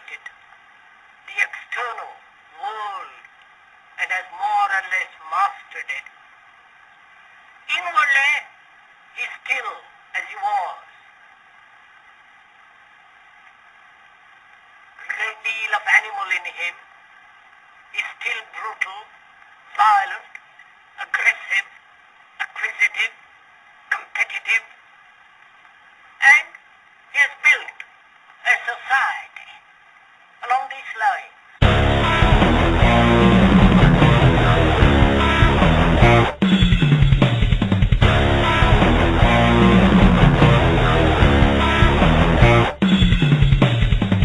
penetrated the external world and has more or less mastered it. Inwardly, he's still as he was. A great deal of animal in him. Is still brutal, violent, aggressive, acquisitive, competitive, and he has built a society along these lines.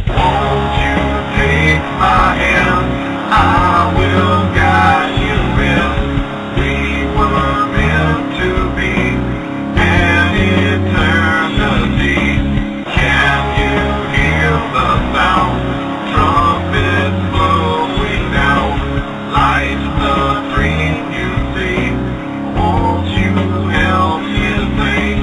Won't you take my hand? I will guide you in. We were meant to be an eternity. Can you hear the sound? Trumpets blowing down. Light the dream you see. Won't you help me sing?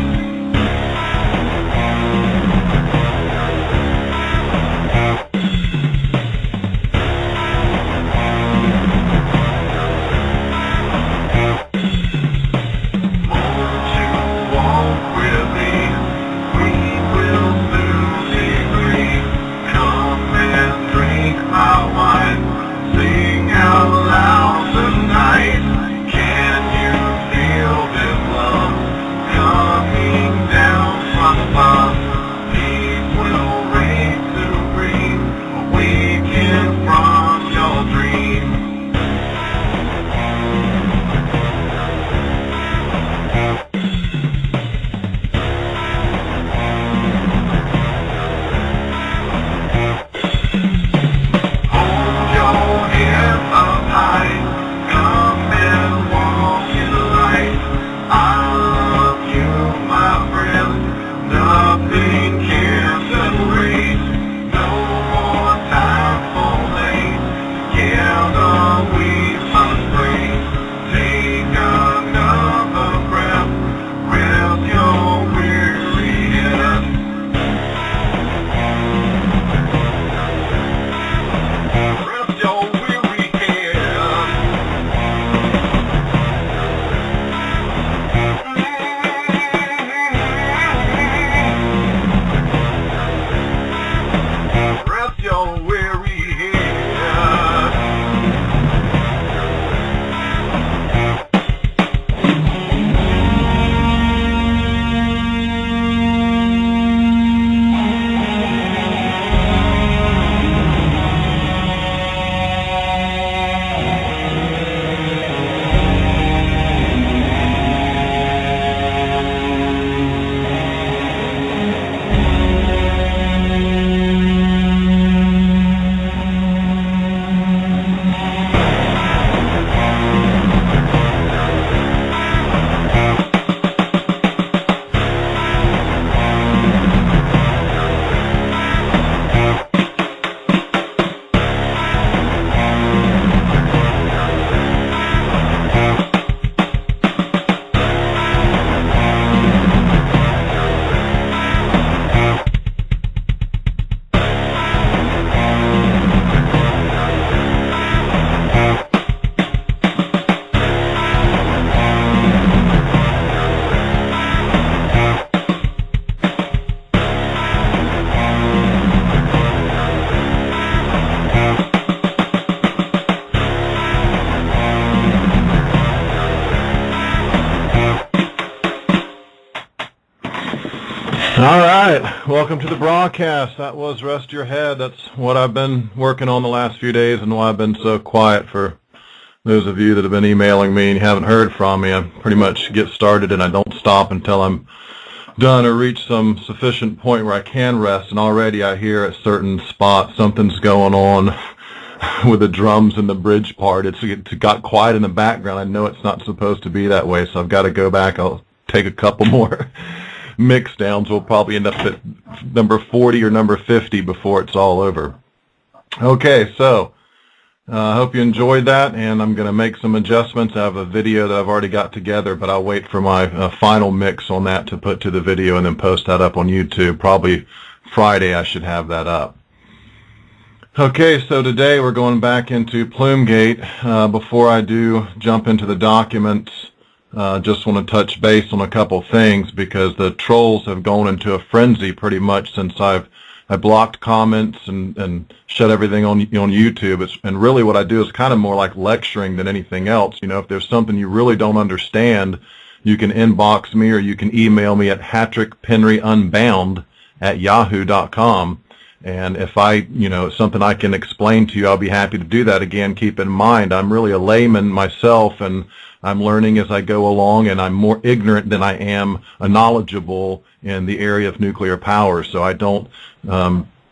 All right, welcome to the broadcast. That was Rest Your Head. That's what I've been working on the last few days and why I've been so quiet. For those of you that have been emailing me and you haven't heard from me, I pretty much get started and I don't stop until I'm done or reach some sufficient point where I can rest. And already I hear at certain spots something's going on with the drums and the bridge part. It's got quiet in the background. I know it's not supposed to be that way, so I've got to go back. I'll take a couple more mix downs. We'll probably end up at number 40 or number 50 before it's all over. Okay, so I hope you enjoyed that, and I'm going to make some adjustments. I have a video that I've already got together, but I'll wait for my final mix on that to put to the video and then post that up on YouTube. Probably Friday I should have that up. Okay, so today we're going back into Plume-Gate. Before I do jump into the documents, just want to touch base on a couple things because the trolls have gone into a frenzy pretty much since I blocked comments and shut everything on YouTube. And really what I do is kind of more like lecturing than anything else. You know, if there's something you really don't understand, you can inbox me or you can email me at HatrickPenry@yahoo.com. And if it's something I can explain to you, I'll be happy to do that. Again, keep in mind, I'm really a layman myself, and I'm learning as I go along, and I'm more ignorant than I am knowledgeable in the area of nuclear power. So I don't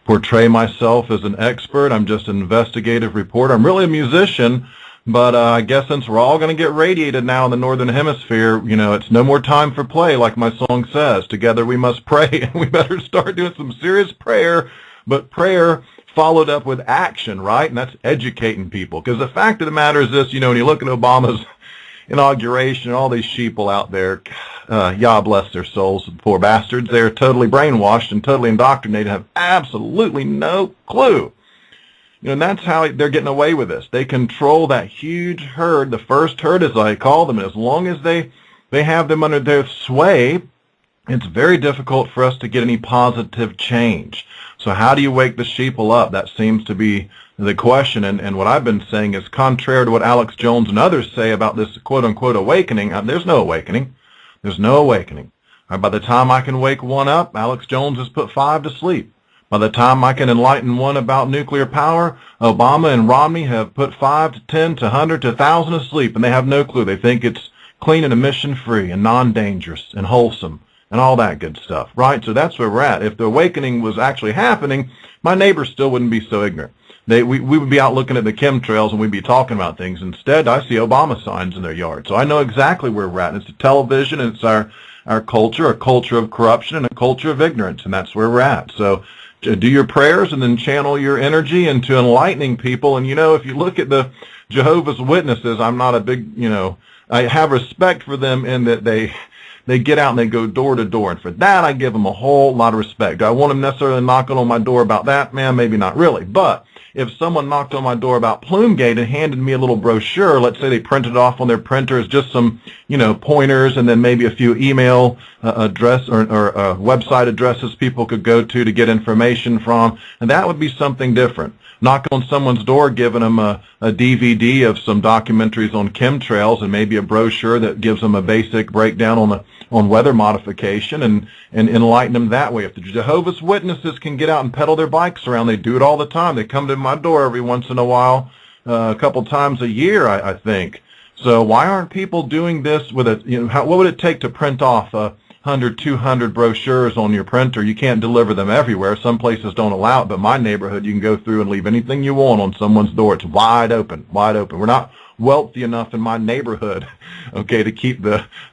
portray myself as an expert. I'm just an investigative reporter. I'm really a musician, but I guess since we're all going to get radiated now in the Northern Hemisphere, it's no more time for play, like my song says. Together we must pray, and we better start doing some serious prayer. But prayer followed up with action, right? And that's educating people. Because the fact of the matter is this, when you look at Obama's inauguration, all these sheeple out there, Yah bless their souls, poor bastards, they're totally brainwashed and totally indoctrinated, have absolutely no clue. And that's how they're getting away with this. They control that huge herd, the first herd as I call them, and as long as they have them under their sway, it's very difficult for us to get any positive change. So how do you wake the sheeple up? That seems to be the question. And what I've been saying is contrary to what Alex Jones and others say about this quote-unquote awakening. There's no awakening. There's no awakening. By the time I can wake one up, Alex Jones has put 5 to sleep. By the time I can enlighten one about nuclear power, Obama and Romney have put 5 to 10 to 100 to 1,000 to sleep, and they have no clue. They think it's clean and emission-free and non-dangerous and wholesome and all that good stuff, right? So that's where we're at. If the awakening was actually happening, my neighbors still wouldn't be so ignorant. We would be out looking at the chemtrails and we'd be talking about things. Instead, I see Obama signs in their yard. So I know exactly where we're at. It's the television, and it's our culture, a culture of corruption and a culture of ignorance, and that's where we're at. So do your prayers and then channel your energy into enlightening people. And, if you look at the Jehovah's Witnesses, I'm not a big, I have respect for them in that they get out and they go door to door. And for that, I give them a whole lot of respect. Do I want them necessarily knocking on my door about that? Man, maybe not really. But if someone knocked on my door about Plume-Gate and handed me a little brochure, let's say they printed it off on their printers, just some, pointers, and then maybe a few email address or website addresses people could go to get information from, and that would be something different. Knock on someone's door, giving them a DVD of some documentaries on chemtrails and maybe a brochure that gives them a basic breakdown on weather modification and enlighten them that way. If the Jehovah's Witnesses can get out and pedal their bikes around, they do it all the time. They come to my door every once in a while, a couple times a year, I think. So why aren't people doing this with what would it take to print off 100, 200 brochures on your printer? You can't deliver them everywhere. Some places don't allow it, but my neighborhood, you can go through and leave anything you want on someone's door. It's wide open, wide open. We're not wealthy enough in my neighborhood, okay, to keep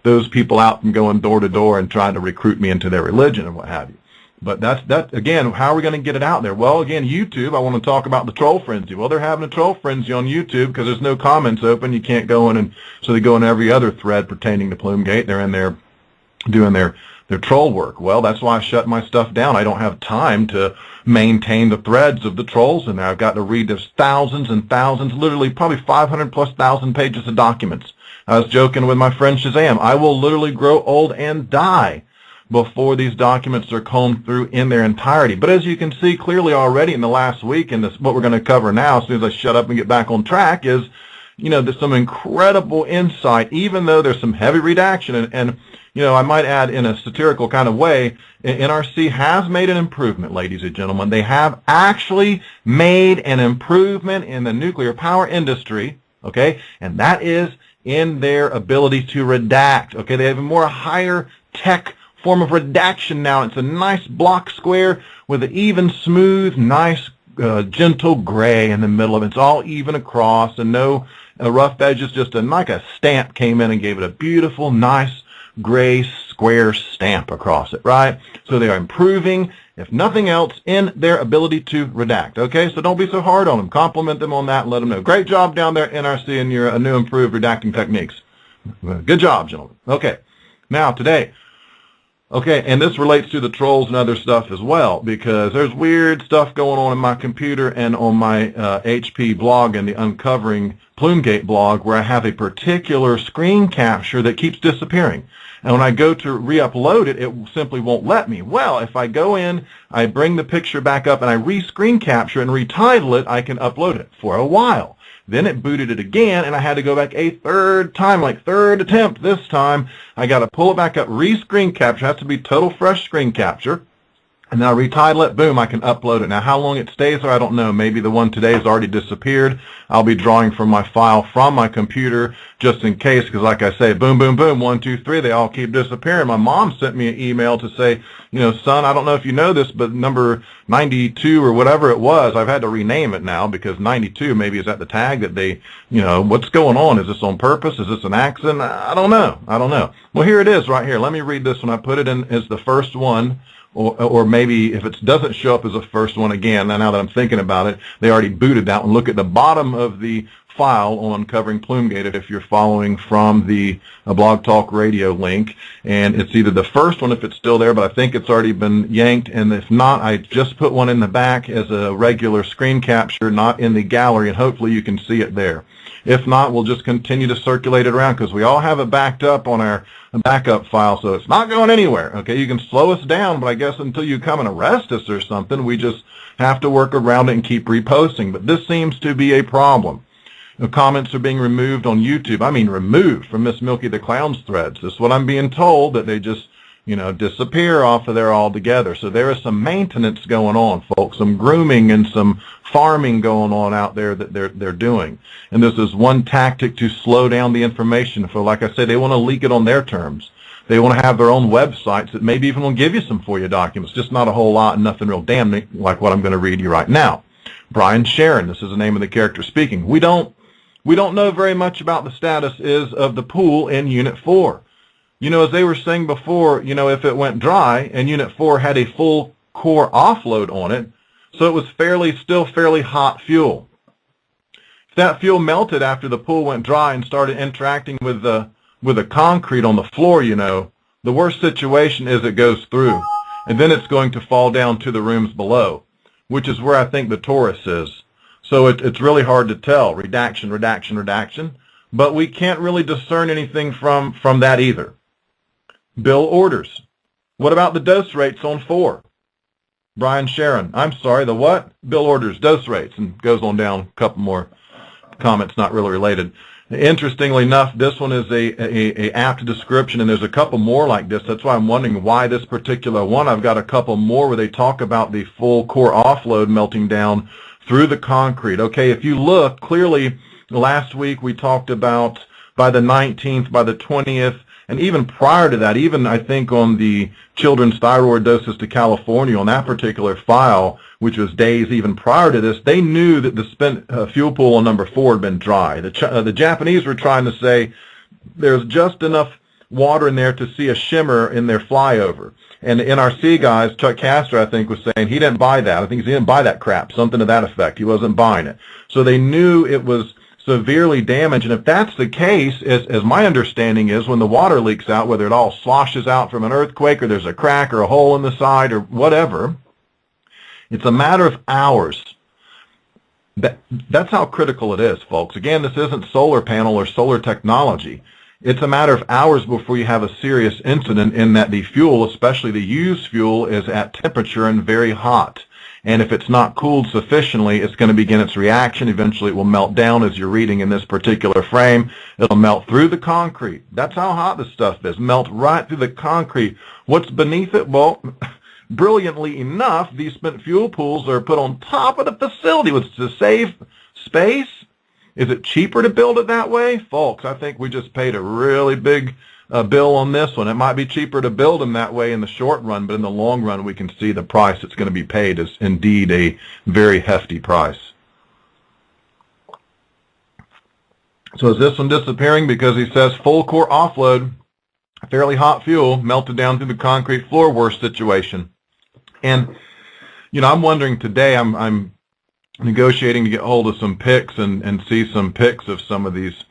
those people out from going door to door and trying to recruit me into their religion and what have you. But that again, how are we going to get it out there? Well, again, YouTube, I want to talk about the troll frenzy. Well, they're having a troll frenzy on YouTube because there's no comments open. You can't go in, and so they go in every other thread pertaining to Plume-Gate. They're in there doing their troll work. Well, that's why I shut my stuff down. I don't have time to maintain the threads of the trolls in there. I've got to read there's thousands and thousands, literally probably 500,000+ pages of documents. I was joking with my friend Shazam. I will literally grow old and die before these documents are combed through in their entirety. But as you can see clearly already in the last week, and what we're going to cover now as soon as I shut up and get back on track is, there's some incredible insight, even though there's some heavy redaction. And I might add in a satirical kind of way, NRC has made an improvement, ladies and gentlemen. They have actually made an improvement in the nuclear power industry, okay? And that is in their ability to redact, okay? They have a more higher tech form of redaction now. It's a nice block square with an even, smooth, nice, gentle gray in the middle of it. It's all even across and no rough edges, just like a stamp came in and gave it a beautiful, nice, gray square stamp across it, right? So they are improving, if nothing else, in their ability to redact, okay? So don't be so hard on them. Compliment them on that and let them know. Great job down there, NRC, and your new improved redacting techniques. Good job, gentlemen. Okay, now today, Okay, and this relates to the trolls and other stuff as well, because there's weird stuff going on in my computer and on my HP blog and the Uncovering Plume-Gate blog, where I have a particular screen capture that keeps disappearing. And when I go to re-upload it, it simply won't let me. Well, if I go in, I bring the picture back up, and I re-screen capture and retitle it, I can upload it for a while. Then it booted it again, and I had to go back a third time, like third attempt this time. I got to pull it back up, re-screen capture. It has to be total fresh screen capture. And then I retitle it, boom, I can upload it. Now, how long it stays there, I don't know. Maybe the one today has already disappeared. I'll be drawing from my file from my computer just in case, because like I say, boom, boom, boom, 1, 2, 3, they all keep disappearing. My mom sent me an email to say, you know, son, I don't know if you know this, but number 92 or whatever it was, I've had to rename it now because 92 maybe is at the tag that they, you know, what's going on? Is this on purpose? Is this an accident? I don't know. I don't know. Well, here it is right here. Let me read this one. I put it in as the first one. Or maybe if it doesn't show up as a first one again, now that I'm thinking about it, they already booted that one. Look at the bottom of the file on Uncovering Plume-Gate if you're following from the Blog Talk Radio link. And it's either the first one if it's still there, but I think it's already been yanked. And if not, I just put one in the back as a regular screen capture, not in the gallery, and hopefully you can see it there. If not, we'll just continue to circulate it around because we all have it backed up on our backup file, so it's not going anywhere. Okay, you can slow us down, but I guess until you come and arrest us or something, we just have to work around it and keep reposting. But this seems to be a problem. The comments are being removed on YouTube. I mean, removed from Miss Milky the Clown's threads. This is what I'm being told, that they just, you know, disappear off of there altogether. So there is some maintenance going on, folks, some grooming and some farming going on out there that they're doing. And this is one tactic to slow down the information. For, like I said, they want to leak it on their terms. They want to have their own websites that maybe even will give you some FOIA documents, just not a whole lot and nothing real damning like what I'm going to read you right now. Brian Sharon, this is the name of the character speaking. We don't know very much about the status of the pool in Unit 4. You know, as they were saying before, you know, if it went dry and Unit 4 had a full core offload on it, so it was still fairly hot fuel. If that fuel melted after the pool went dry and started interacting with the concrete on the floor, you know, the worst situation is it goes through, and then it's going to fall down to the rooms below, which is where I think the Taurus is. So it's really hard to tell, redaction, but we can't really discern anything from that either. Bill orders. What about the dose rates on 4? Brian Sharon. I'm sorry, the what? Bill orders dose rates, and goes on down a couple more comments not really related. Interestingly enough, this one is a apt description, and there's a couple more like this. That's why I'm wondering why this particular one. I've got a couple more where they talk about the full core offload melting down through the concrete. Okay, if you look, clearly last week we talked about by the 19th, by the 20th, and even prior to that, even I think on the children's thyroid doses to California, on that particular file, which was days even prior to this, they knew that the spent fuel pool on number 4 had been dry. The Japanese were trying to say there's just enough water in there to see a shimmer in their flyover. And the NRC guys, Chuck Castor, I think, was saying he didn't buy that. I think he didn't buy that crap, something to that effect. He wasn't buying it. So they knew it was severely damaged. And if that's the case, as my understanding is, when the water leaks out, whether it all sloshes out from an earthquake or there's a crack or a hole in the side or whatever, it's a matter of hours. That's how critical it is, folks. Again, this isn't solar panel or solar technology. It's a matter of hours before you have a serious incident in that the fuel, especially the used fuel, is at temperature and very hot. And if it's not cooled sufficiently, it's going to begin its reaction. Eventually it will melt down, as you're reading in this particular frame. It'll melt through the concrete. That's how hot this stuff is. Melt right through the concrete. What's beneath it? Well, brilliantly enough, these spent fuel pools are put on top of the facility, which is to save space. Is it cheaper to build it that way? Folks, I think we just paid a really big bill on this one. It might be cheaper to build them that way in the short run, but in the long run we can see the price that's going to be paid is indeed a very hefty price. So is this one disappearing? Because he says full core offload, fairly hot fuel, melted down through the concrete floor, worst situation. And, you know, I'm wondering today, I'm negotiating to get hold of some pics and see some pics of some of these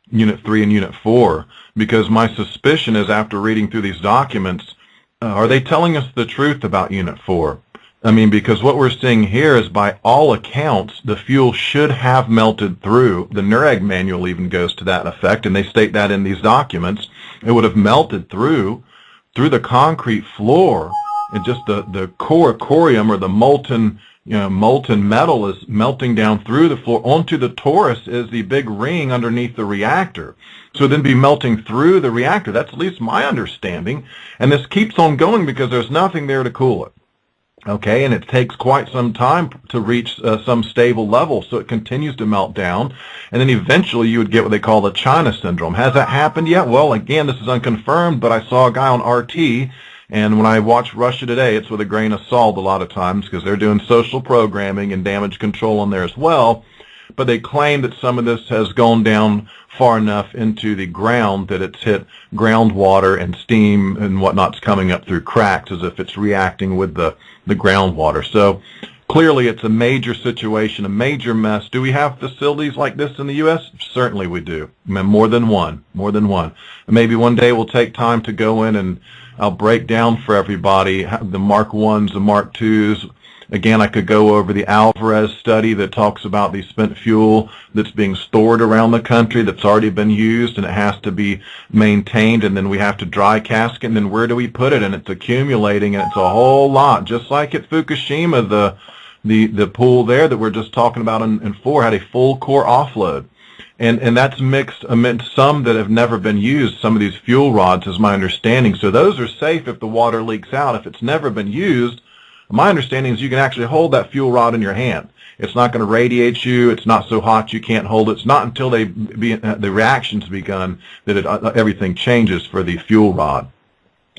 Unit 3 and Unit 4, because my suspicion is after reading through these documents, Are they telling us the truth about Unit 4? I mean, because what we're seeing here is, by all accounts, the fuel should have melted through. The NREG manual even goes to that effect, and they state that in these documents. It would have melted through the concrete floor, and just the corium, or the molten metal, is melting down through the floor. Onto the torus is the big ring underneath the reactor. So then be melting through the reactor. That's at least my understanding. And this keeps on going because there's nothing there to cool it. Okay, and it takes quite some time to reach some stable level, so it continues to melt down, and then eventually you would get what they call the China syndrome. Has that happened yet? Well, again, this is unconfirmed, but I saw a guy on RT, and when I watch Russia Today, it's with a grain of salt a lot of times, because they're doing social programming and damage control on there as well, but they claim that some of this has gone down far enough into the ground that it's hit groundwater, and steam and whatnot's coming up through cracks as if it's reacting with the groundwater. So clearly it's a major situation, a major mess. Do we have facilities like this in the U.S.? Certainly we do. More than one. Maybe one day we'll take time to go in and I'll break down for everybody the Mark 1s, the Mark 2s. Again, I could go over the Alvarez study that talks about the spent fuel that's being stored around the country that's already been used, and it has to be maintained, and then we have to dry cask it, and then where do we put it? And it's accumulating, and it's a whole lot. Just like at Fukushima, the pool there that we're just talking about in 4 had a full core offload. And that's mixed amidst some that have never been used, some of these fuel rods, is my understanding. So those are safe if the water leaks out. If it's never been used, my understanding is you can actually hold that fuel rod in your hand. It's not going to radiate you. It's not so hot you can't hold it. It's not until the reaction's begun that everything changes for the fuel rod.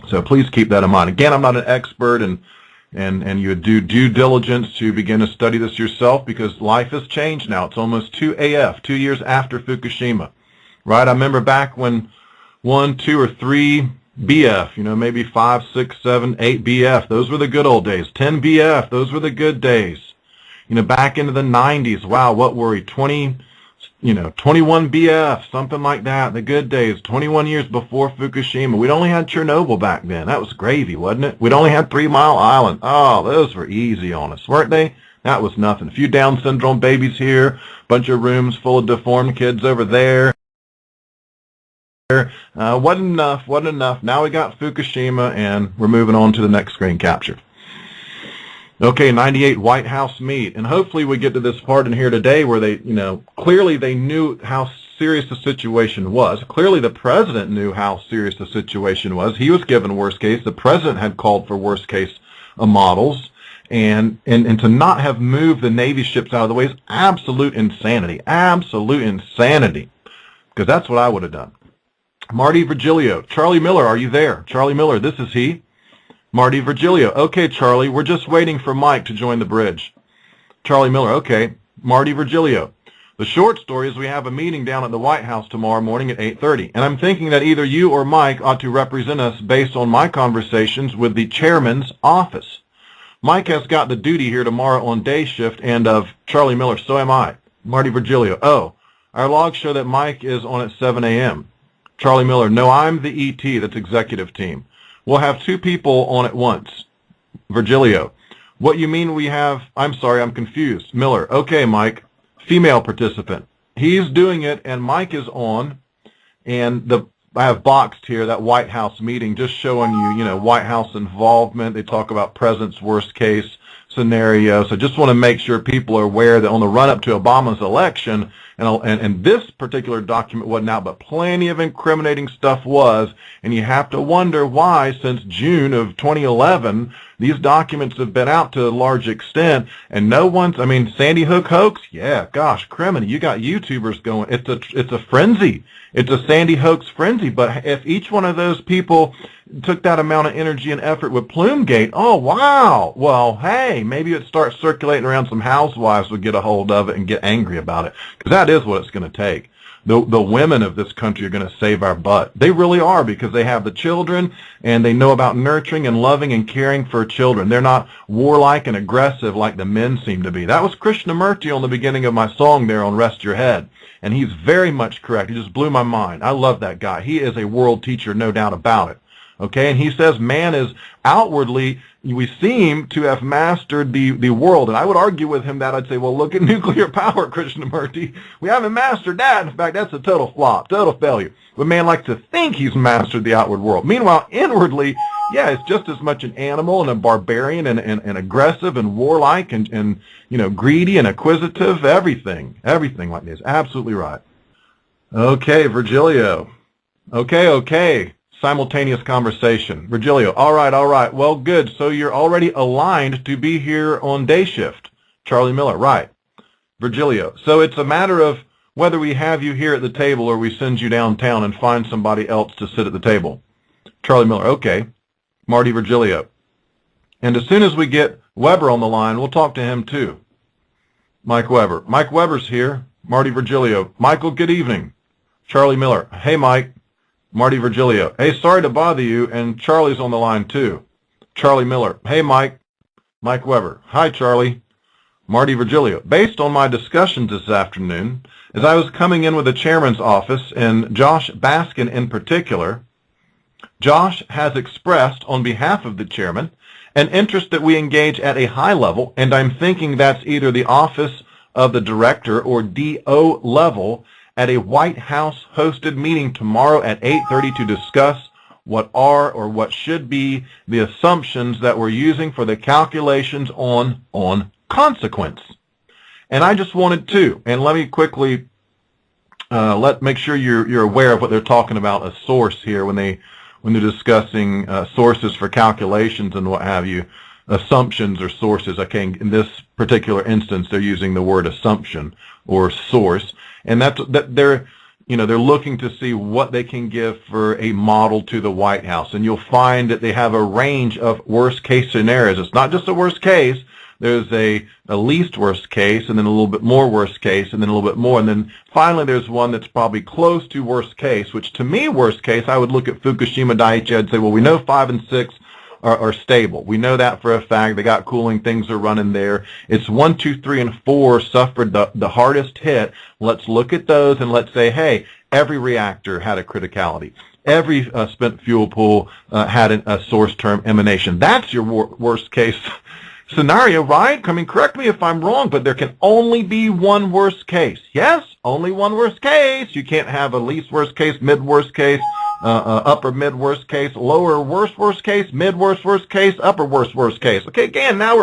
So please keep that in mind. Again, I'm not an expert, and you would do due diligence to begin to study this yourself, because life has changed now. It's almost 2 years after Fukushima, right? I remember back when 1, 2, or 3 BF, maybe 5, 6, 7, 8 BF. Those were the good old days. 10 BF, those were the good days. Back into the 90s, wow, what were we, 21 BF, something like that, the good days, 21 years before Fukushima. We'd only had Chernobyl back then. That was gravy, wasn't it? We'd only had 3 Mile Island. Oh, those were easy on us, weren't they? That was nothing. A few Down syndrome babies here, bunch of rooms full of deformed kids over there. Wasn't enough. Now we got Fukushima, and we're moving on to the next screen capture. Okay, 98 White House meet, and hopefully we get to this part in here today where they, clearly they knew how serious the situation was. Clearly the president knew how serious the situation was. He was given worst case. The president had called for worst case models, and to not have moved the Navy ships out of the way is absolute insanity. Absolute insanity, because that's what I would have done. Marty Virgilio. Charlie Miller, are you there? Charlie Miller, this is he. Marty Virgilio. Okay, Charlie, we're just waiting for Mike to join the bridge. Charlie Miller. Okay. Marty Virgilio. The short story is we have a meeting down at the White House tomorrow morning at 8:30, and I'm thinking that either you or Mike ought to represent us based on my conversations with the chairman's office. Mike has got the duty here tomorrow on day shift, and of Charlie Miller, so am I. Marty Virgilio. Oh, our logs show that Mike is on at 7 a.m. Charlie Miller. No, I'm the ET, that's executive team. We'll have 2 people on at once. Virgilio. What you mean we have? I'm sorry, I'm confused. Miller. Okay, Mike. Female participant. He's doing it, and Mike is on, and I have boxed here that White House meeting, just showing you, White House involvement. They talk about president's worst case scenario. So just want to make sure people are aware that on the run-up to Obama's election, and this particular document wasn't out, but plenty of incriminating stuff was, and you have to wonder why, since June of 2011, these documents have been out to a large extent, and no one's, Sandy Hook hoax? Yeah, gosh, criminy, you got YouTubers going, it's a frenzy. It's a Sandy Hoax frenzy, but if each one of those people took that amount of energy and effort with Plume-Gate, oh, wow, well, hey, maybe it starts circulating around, some housewives would get a hold of it and get angry about it, because that is what it's going to take. The women of this country are going to save our butt. They really are, because they have the children, and they know about nurturing and loving and caring for children. They're not warlike and aggressive like the men seem to be. That was Krishnamurti on the beginning of my song there on Rest Your Head, and he's very much correct. He just blew my mind. I love that guy. He is a world teacher, no doubt about it. Okay, and he says man is outwardly, we seem to have mastered the world. And I would argue with him that I'd say, well, look at nuclear power, Krishnamurti. We haven't mastered that. In fact, that's a total flop, total failure. But man likes to think he's mastered the outward world. Meanwhile, inwardly, yeah, it's just as much an animal and a barbarian and aggressive and warlike and you know, greedy and acquisitive, everything like this. Absolutely right. Okay, Virgilio. Okay. Simultaneous conversation. Virgilio, all right. Well, good. So you're already aligned to be here on day shift. Charlie Miller, right. Virgilio, so it's a matter of whether we have you here at the table or we send you downtown and find somebody else to sit at the table. Charlie Miller, okay. Marty Virgilio. And as soon as we get Weber on the line, we'll talk to him too. Mike Weber. Mike Weber's here. Marty Virgilio. Michael, good evening. Charlie Miller. Hey, Mike. Marty Virgilio. Hey, sorry to bother you, and Charlie's on the line too. Charlie Miller. Hey, Mike. Mike Weber. Hi, Charlie. Marty Virgilio. Based on my discussions this afternoon, as I was coming in with the chairman's office, and Josh Baskin in particular, Josh has expressed on behalf of the chairman an interest that we engage at a high level, and I'm thinking that's either the office of the director or DO level, at a White House hosted meeting tomorrow at 8:30 to discuss what are or what should be the assumptions that we're using for the calculations on consequence. And I just wanted to, and let me quickly make sure you're aware of what they're talking about, a source here when they're discussing sources for calculations and what have you, assumptions or sources. Okay, in this particular instance, they're using the word assumption or source. And that they're looking to see what they can give for a model to the White House. And you'll find that they have a range of worst case scenarios. It's not just a worst case. There's a least worst case, and then a little bit more worst case, and then a little bit more. And then finally there's one that's probably close to worst case, which to me, worst case, I would look at Fukushima Daiichi. I'd say, well, we know 5 and 6 are stable. We know that for a fact. They got cooling. Things are running there. It's 1, 2, 3, and 4 suffered the hardest hit. Let's look at those and let's say, hey, every reactor had a criticality. Every spent fuel pool had a source term emanation. That's your worst case scenario, right? I mean, correct me if I'm wrong, but there can only be one worst case. Yes, only one worst case. You can't have a least worst case, mid worst case, upper mid worst case, lower worst case, mid worst case, upper worst case. Okay, again, now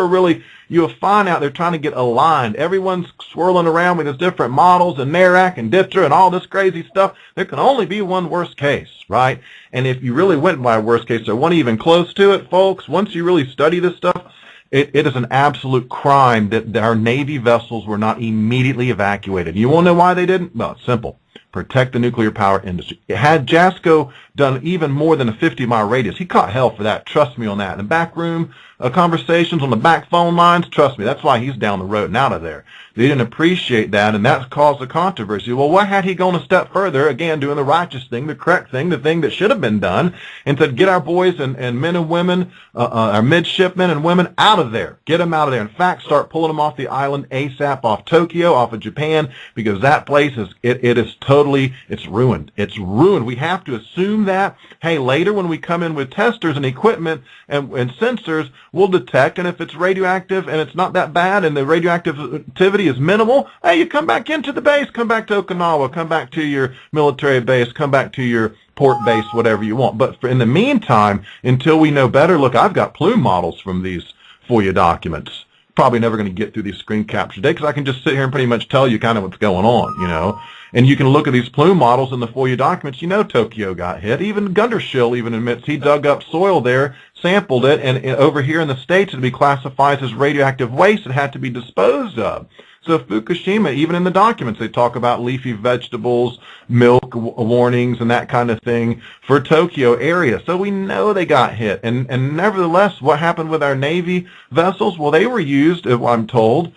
you'll find out they're trying to get aligned. Everyone's swirling around with these different models and NERAC and DITRA and all this crazy stuff. There can only be one worst case, right? And if you really went by a worst case, there wasn't even close to it, folks. Once you really study this stuff, it is an absolute crime that our Navy vessels were not immediately evacuated. You want to know why they didn't? Well, it's simple. Protect the nuclear power industry. Had JASCO done even more than a 50-mile radius, he caught hell for that. Trust me on that. In the back room conversations on the back phone lines, trust me, that's why he's down the road and out of there. They didn't appreciate that, and that's caused a controversy. Well, why had he gone a step further, again, doing the righteous thing, the correct thing, the thing that should have been done, and said, get our boys and men and women, our midshipmen and women out of there. Get them out of there. In fact, start pulling them off the island ASAP, off Tokyo, off of Japan, because that place it's ruined. It's ruined. We have to assume that, hey, later when we come in with testers and equipment and sensors, we'll detect, and if it's radioactive and it's not that bad and the radioactivity is minimal, hey, you come back into the base, come back to Okinawa, come back to your military base, come back to your port base, whatever you want. But in the meantime, until we know better, look, I've got Plume models from these FOIA documents. Probably never going to get through these screen capture today because I can just sit here and pretty much tell you kind of what's going on, And you can look at these Plume models in the FOIA documents. Tokyo got hit. Even Gundershill even admits he dug up soil there, sampled it, and over here in the States it would be classified as radioactive waste. It had to be disposed of. So Fukushima, even in the documents, they talk about leafy vegetables, milk warnings, and that kind of thing for Tokyo area. So we know they got hit. And nevertheless, what happened with our Navy vessels? Well, they were used, I'm told,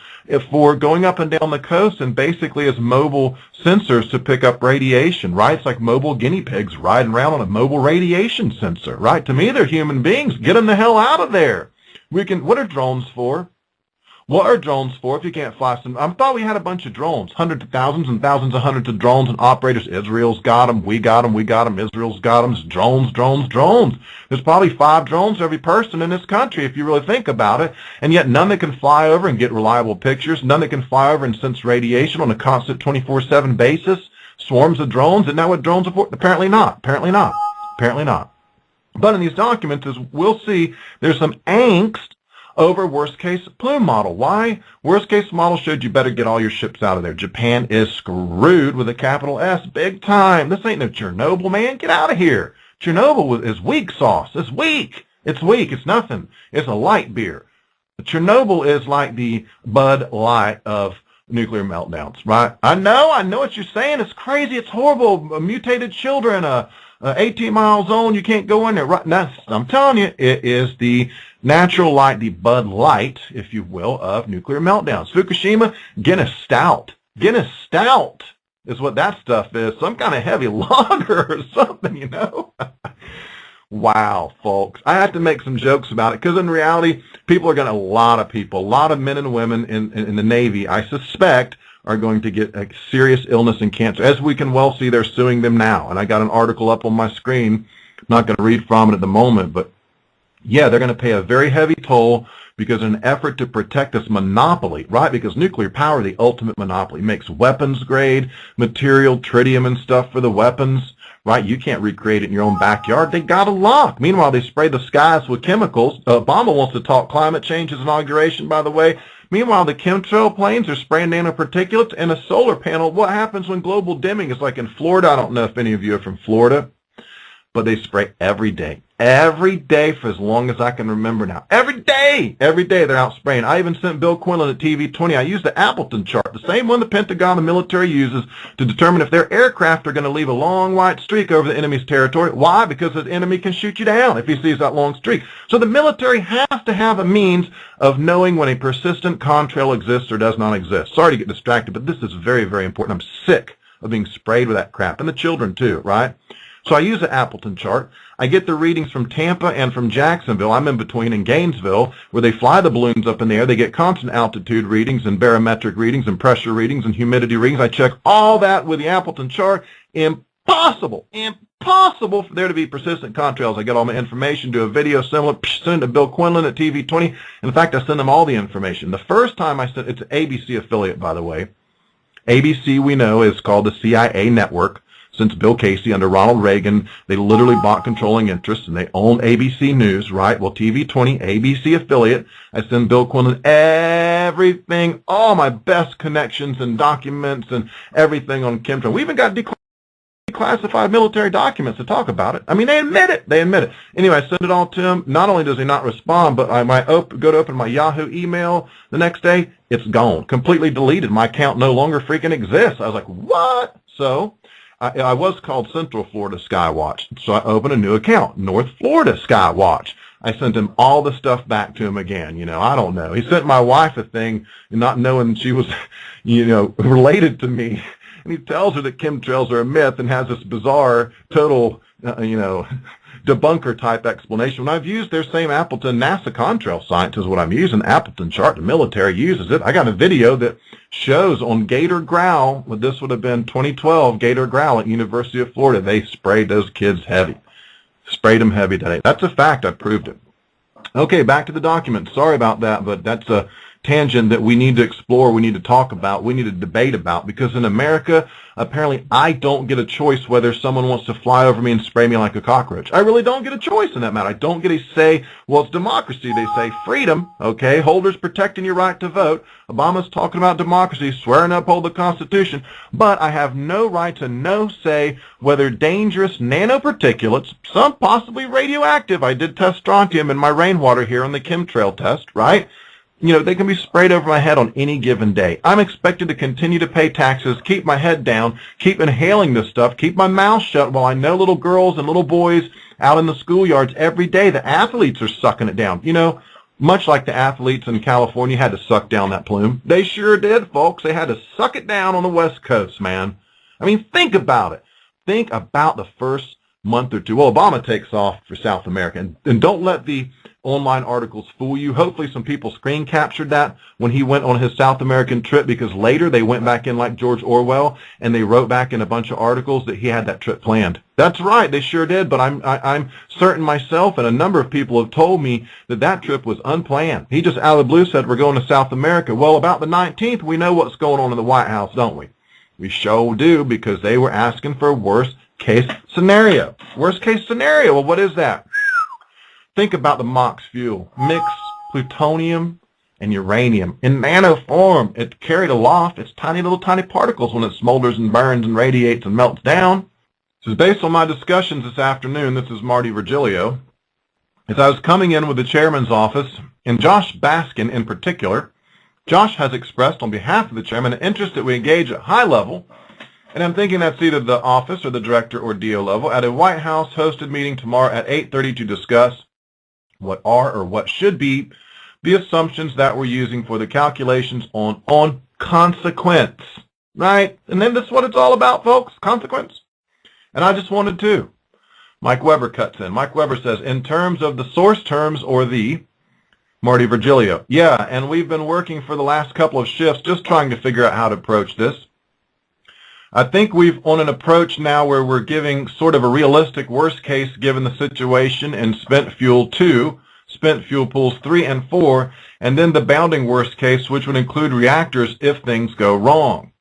for going up and down the coast and basically as mobile sensors to pick up radiation, right? It's like mobile guinea pigs riding around on a mobile radiation sensor, right? To me, they're human beings. Get them the hell out of there. What are drones for? What are drones for if you can't fly some? I thought we had a bunch of drones, hundreds of thousands and thousands of hundreds of drones and operators. Israel's got them. We got them. We got them. Israel's got them. Drones, drones, drones. There's probably 5 drones for every person in this country if you really think about it. And yet none that can fly over and get reliable pictures. None that can fly over and sense radiation on a constant 24/7 basis. Swarms of drones. Isn't that what drones are for? Apparently not. Apparently not. Apparently not. But in these documents, as we'll see, there's some angst over worst case plume model. Why? Worst case model showed you better get all your ships out of there. Japan is screwed with a capital S big time. This ain't no Chernobyl, man. Get out of here. Chernobyl is weak sauce. It's weak. It's weak. It's nothing. It's a light beer. Chernobyl is like the Bud Light of nuclear meltdowns, right? I know what you're saying. It's crazy. It's horrible. Mutated children, 18-mile zone, you can't go in there. Right now, I'm telling you, it is the natural light, the Bud Light, if you will, of nuclear meltdowns. Fukushima, Guinness Stout. Guinness Stout is what that stuff is. Some kind of heavy lager or something, you know? Wow, folks. I have to make some jokes about it because in reality, people are going to, a lot of men and women in the Navy, I suspect, are going to get a serious illness and cancer. As we can well see, they're suing them now. And I got an article up on my screen. I'm not going to read from it at the moment, but yeah, they're going to pay a very heavy toll because in an effort to protect this monopoly, right? Because nuclear power, the ultimate monopoly, makes weapons grade material, tritium and stuff for the weapons, right? You can't recreate it in your own backyard. They got a lock. Meanwhile, they spray the skies with chemicals. Obama wants to talk climate change, his inauguration, by the way. Meanwhile, the chemtrail planes are spraying nanoparticulates and a solar panel. What happens when global dimming is like in Florida? I don't know if any of you are from Florida, but they spray every day for as long as I can remember now. Every day they're out spraying. I even sent Bill Quinlan at TV20. I used the Appleton chart, the same one the Pentagon, the military uses to determine if their aircraft are going to leave a long white streak over the enemy's territory. Why? Because the enemy can shoot you down if he sees that long streak. So the military has to have a means of knowing when a persistent contrail exists or does not exist. Sorry to get distracted, but this is very, very important. I'm sick of being sprayed with that crap, and the children too, right? So I use the Appleton chart. I get the readings from Tampa and from Jacksonville. I'm in between in Gainesville, where they fly the balloons up in the air. They get constant altitude readings and barometric readings and pressure readings and humidity readings. I check all that with the Appleton chart. Impossible for there to be persistent contrails. I get all my information, do a video similar, send it to Bill Quinlan at TV20. In fact, I send them all the information. The first time I sent, it's an ABC affiliate, by the way. ABC, we know, is called the CIA network. Since Bill Casey under Ronald Reagan, they literally bought controlling interests, and they own ABC News, right? Well, TV20, ABC affiliate, I send Bill Quinlan everything, all my best connections and documents and everything on chemtrail. We even got declassified military documents to talk about it. I mean, they admit it. Anyway, I send it all to him. Not only does he not respond, but I might go to open my Yahoo email the next day. It's gone, completely deleted. My account no longer freaking exists. I was like, what? So I was called Central Florida Skywatch, so I opened a new account, North Florida Skywatch. I sent him all the stuff back to him again. You know, I don't know. He sent my wife a thing, not knowing she was, you know, related to me. And he tells her that chemtrails are a myth and has this bizarre, total, debunker-type explanation. When I've used their same Appleton NASA contrail science is what I'm using, Appleton chart. The military uses it. I got a video that shows on Gator Growl, this would have been 2012, Gator Growl at University of Florida. They sprayed those kids heavy. Sprayed them heavy today. That's a fact. I proved it. Okay, back to the document. Sorry about that, but that's a tangent that we need to explore, we need to talk about, we need to debate about, because in America, apparently I don't get a choice whether someone wants to fly over me and spray me like a cockroach. I really don't get a choice in that matter. I don't get a say. Well, it's democracy. They say freedom, okay, holders protecting your right to vote. Obama's talking about democracy, swearing to uphold the Constitution, but I have no right to no say whether dangerous nanoparticulates, some possibly radioactive, I did test strontium in my rainwater here on the chemtrail test, right? You know, they can be sprayed over my head on any given day. I'm expected to continue to pay taxes, keep my head down, keep inhaling this stuff, keep my mouth shut while I know little girls and little boys out in the schoolyards every day, the athletes are sucking it down. You know, much like the athletes in California had to suck down that plume. They sure did, folks. They had to suck it down on the West Coast, man. I mean, think about it. Think about the first month or two. Well, Obama takes off for South America. And don't let the online articles fool you. Hopefully some people screen captured that when he went on his South American trip, because later they went back in like George Orwell and they wrote back in a bunch of articles that he had that trip planned. That's right, they sure did, but I'm certain myself and a number of people have told me that that trip was unplanned. He just out of the blue said, we're going to South America. Well, about the 19th, we know what's going on in the White House, don't we? We sure do, because they were asking for a worst case scenario. Worst case scenario, well, what is that? Think about the MOX fuel. Mix plutonium and uranium in nano form. It carried aloft its tiny little tiny particles when it smolders and burns and radiates and melts down. This is based on my discussions this afternoon. This is Marty Virgilio. As I was coming in with the chairman's office, and Josh Baskin in particular, Josh has expressed on behalf of the chairman an interest that we engage at high level, and I'm thinking that's either the office or the director or DO level, at a White House hosted meeting tomorrow at 8:30 to discuss what are or what should be the assumptions that we're using for the calculations on consequence, right? And then that's what it's all about, folks, consequence. And I just wanted to. Mike Weber cuts in. Mike Weber says, in terms of the source terms or the Marty Virgilio. Yeah, and we've been working for the last couple of shifts just trying to figure out how to approach this. I think we've on an approach now where we're giving sort of a realistic worst case given the situation in spent fuel 2, spent fuel pools 3 and 4, and then the bounding worst case, which would include reactors if things go wrong.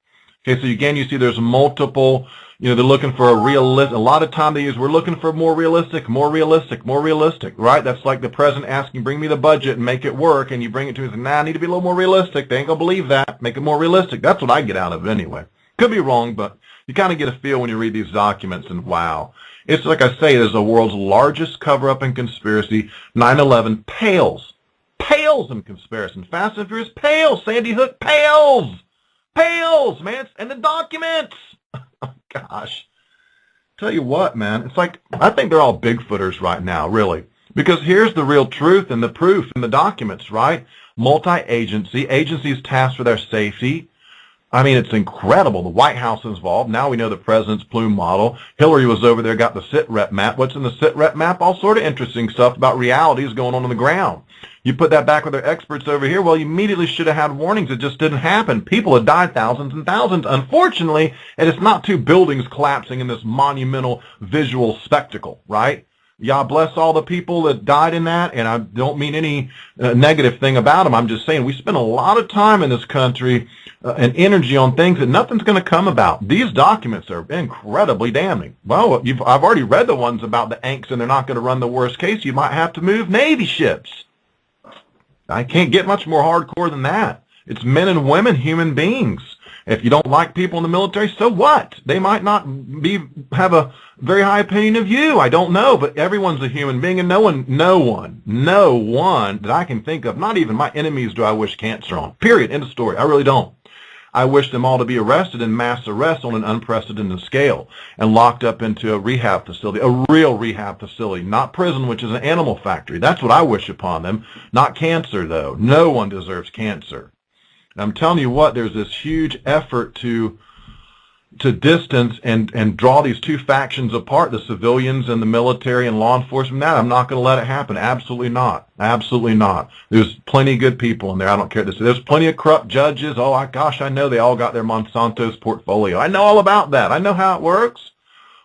Okay, so again, you see there's multiple, they're looking for a realistic, a lot of time they use, we're looking for more realistic, right? That's like the president asking, bring me the budget and make it work, and you bring it to him and say, nah, I need to be a little more realistic. They ain't going to believe that. Make it more realistic. That's what I get out of it anyway. Could be wrong, but you kind of get a feel when you read these documents, and wow. It's like I say, there's the world's largest cover-up and conspiracy. 9/11 pales in comparison. Fast and Furious pales. Sandy Hook pales, man. And the documents. Oh, gosh. Tell you what, man. It's like, I think they're all Bigfooters right now, really. Because here's the real truth and the proof in the documents, right? Multi-agency, agencies tasked for their safety. I mean, it's incredible. The White House is involved. Now we know the president's Plume model. Hillary was over there, got the sit-rep map. What's in the sit-rep map? All sort of interesting stuff about realities going on the ground. You put that back with their experts over here, well, you immediately should have had warnings. It just didn't happen. People had died thousands and thousands, unfortunately, and it's not two buildings collapsing in this monumental visual spectacle, right? God bless all the people that died in that, and I don't mean any negative thing about them. I'm just saying we spend a lot of time in this country and energy on things that nothing's going to come about. These documents are incredibly damning. Well, I've already read the ones about the angst, and they're not going to run the worst case. You might have to move Navy ships. I can't get much more hardcore than that. It's men and women, human beings. If you don't like people in the military, so what? They might not have a very high opinion of you. I don't know, but everyone's a human being, and no one that I can think of, not even my enemies, do I wish cancer on. Period. End of story. I really don't. I wish them all to be arrested in mass arrest on an unprecedented scale and locked up into a rehab facility, a real rehab facility, not prison, which is an animal factory. That's what I wish upon them. Not cancer, though. No one deserves cancer. And I'm telling you what, there's this huge effort to distance and draw these two factions apart, the civilians and the military and law enforcement. That I'm not going to let it happen. Absolutely not. Absolutely not. There's plenty of good people in there. I don't care. There's plenty of corrupt judges. Oh, gosh, I know they all got their Monsanto's portfolio. I know all about that. I know how it works.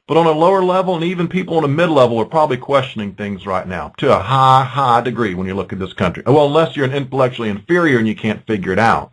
But on a lower level, and even people on a mid-level are probably questioning things right now to a high degree when you look at this country. Well, unless you're an intellectually inferior and you can't figure it out.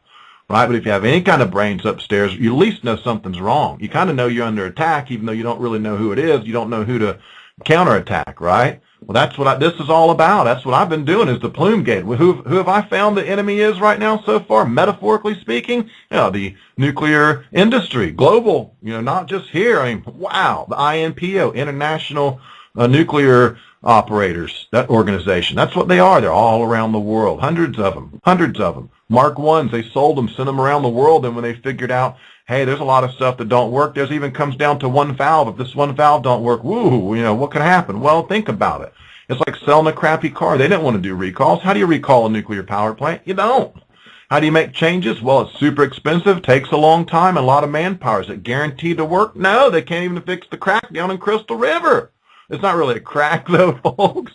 Right, but if you have any kind of brains upstairs, you at least know something's wrong. You kind of know you're under attack, even though you don't really know who it is. You don't know who to counterattack, right? Well, that's what this is all about. That's what I've been doing is the Plume-Gate. Who have I found the enemy is right now so far, metaphorically speaking? The nuclear industry, global, not just here. I mean, wow, the INPO, International Nuclear Operators, that organization. That's what they are. They're all around the world, hundreds of them. Mark 1s, they sold them, sent them around the world, and when they figured out, hey, there's a lot of stuff that don't work, there's even comes down to one valve. If this one valve don't work, what can happen? Well, think about it. It's like selling a crappy car. They didn't want to do recalls. How do you recall a nuclear power plant? You don't. How do you make changes? Well, it's super expensive, takes a long time, and a lot of manpower. Is it guaranteed to work? No, they can't even fix the crack down in Crystal River. It's not really a crack, though, folks.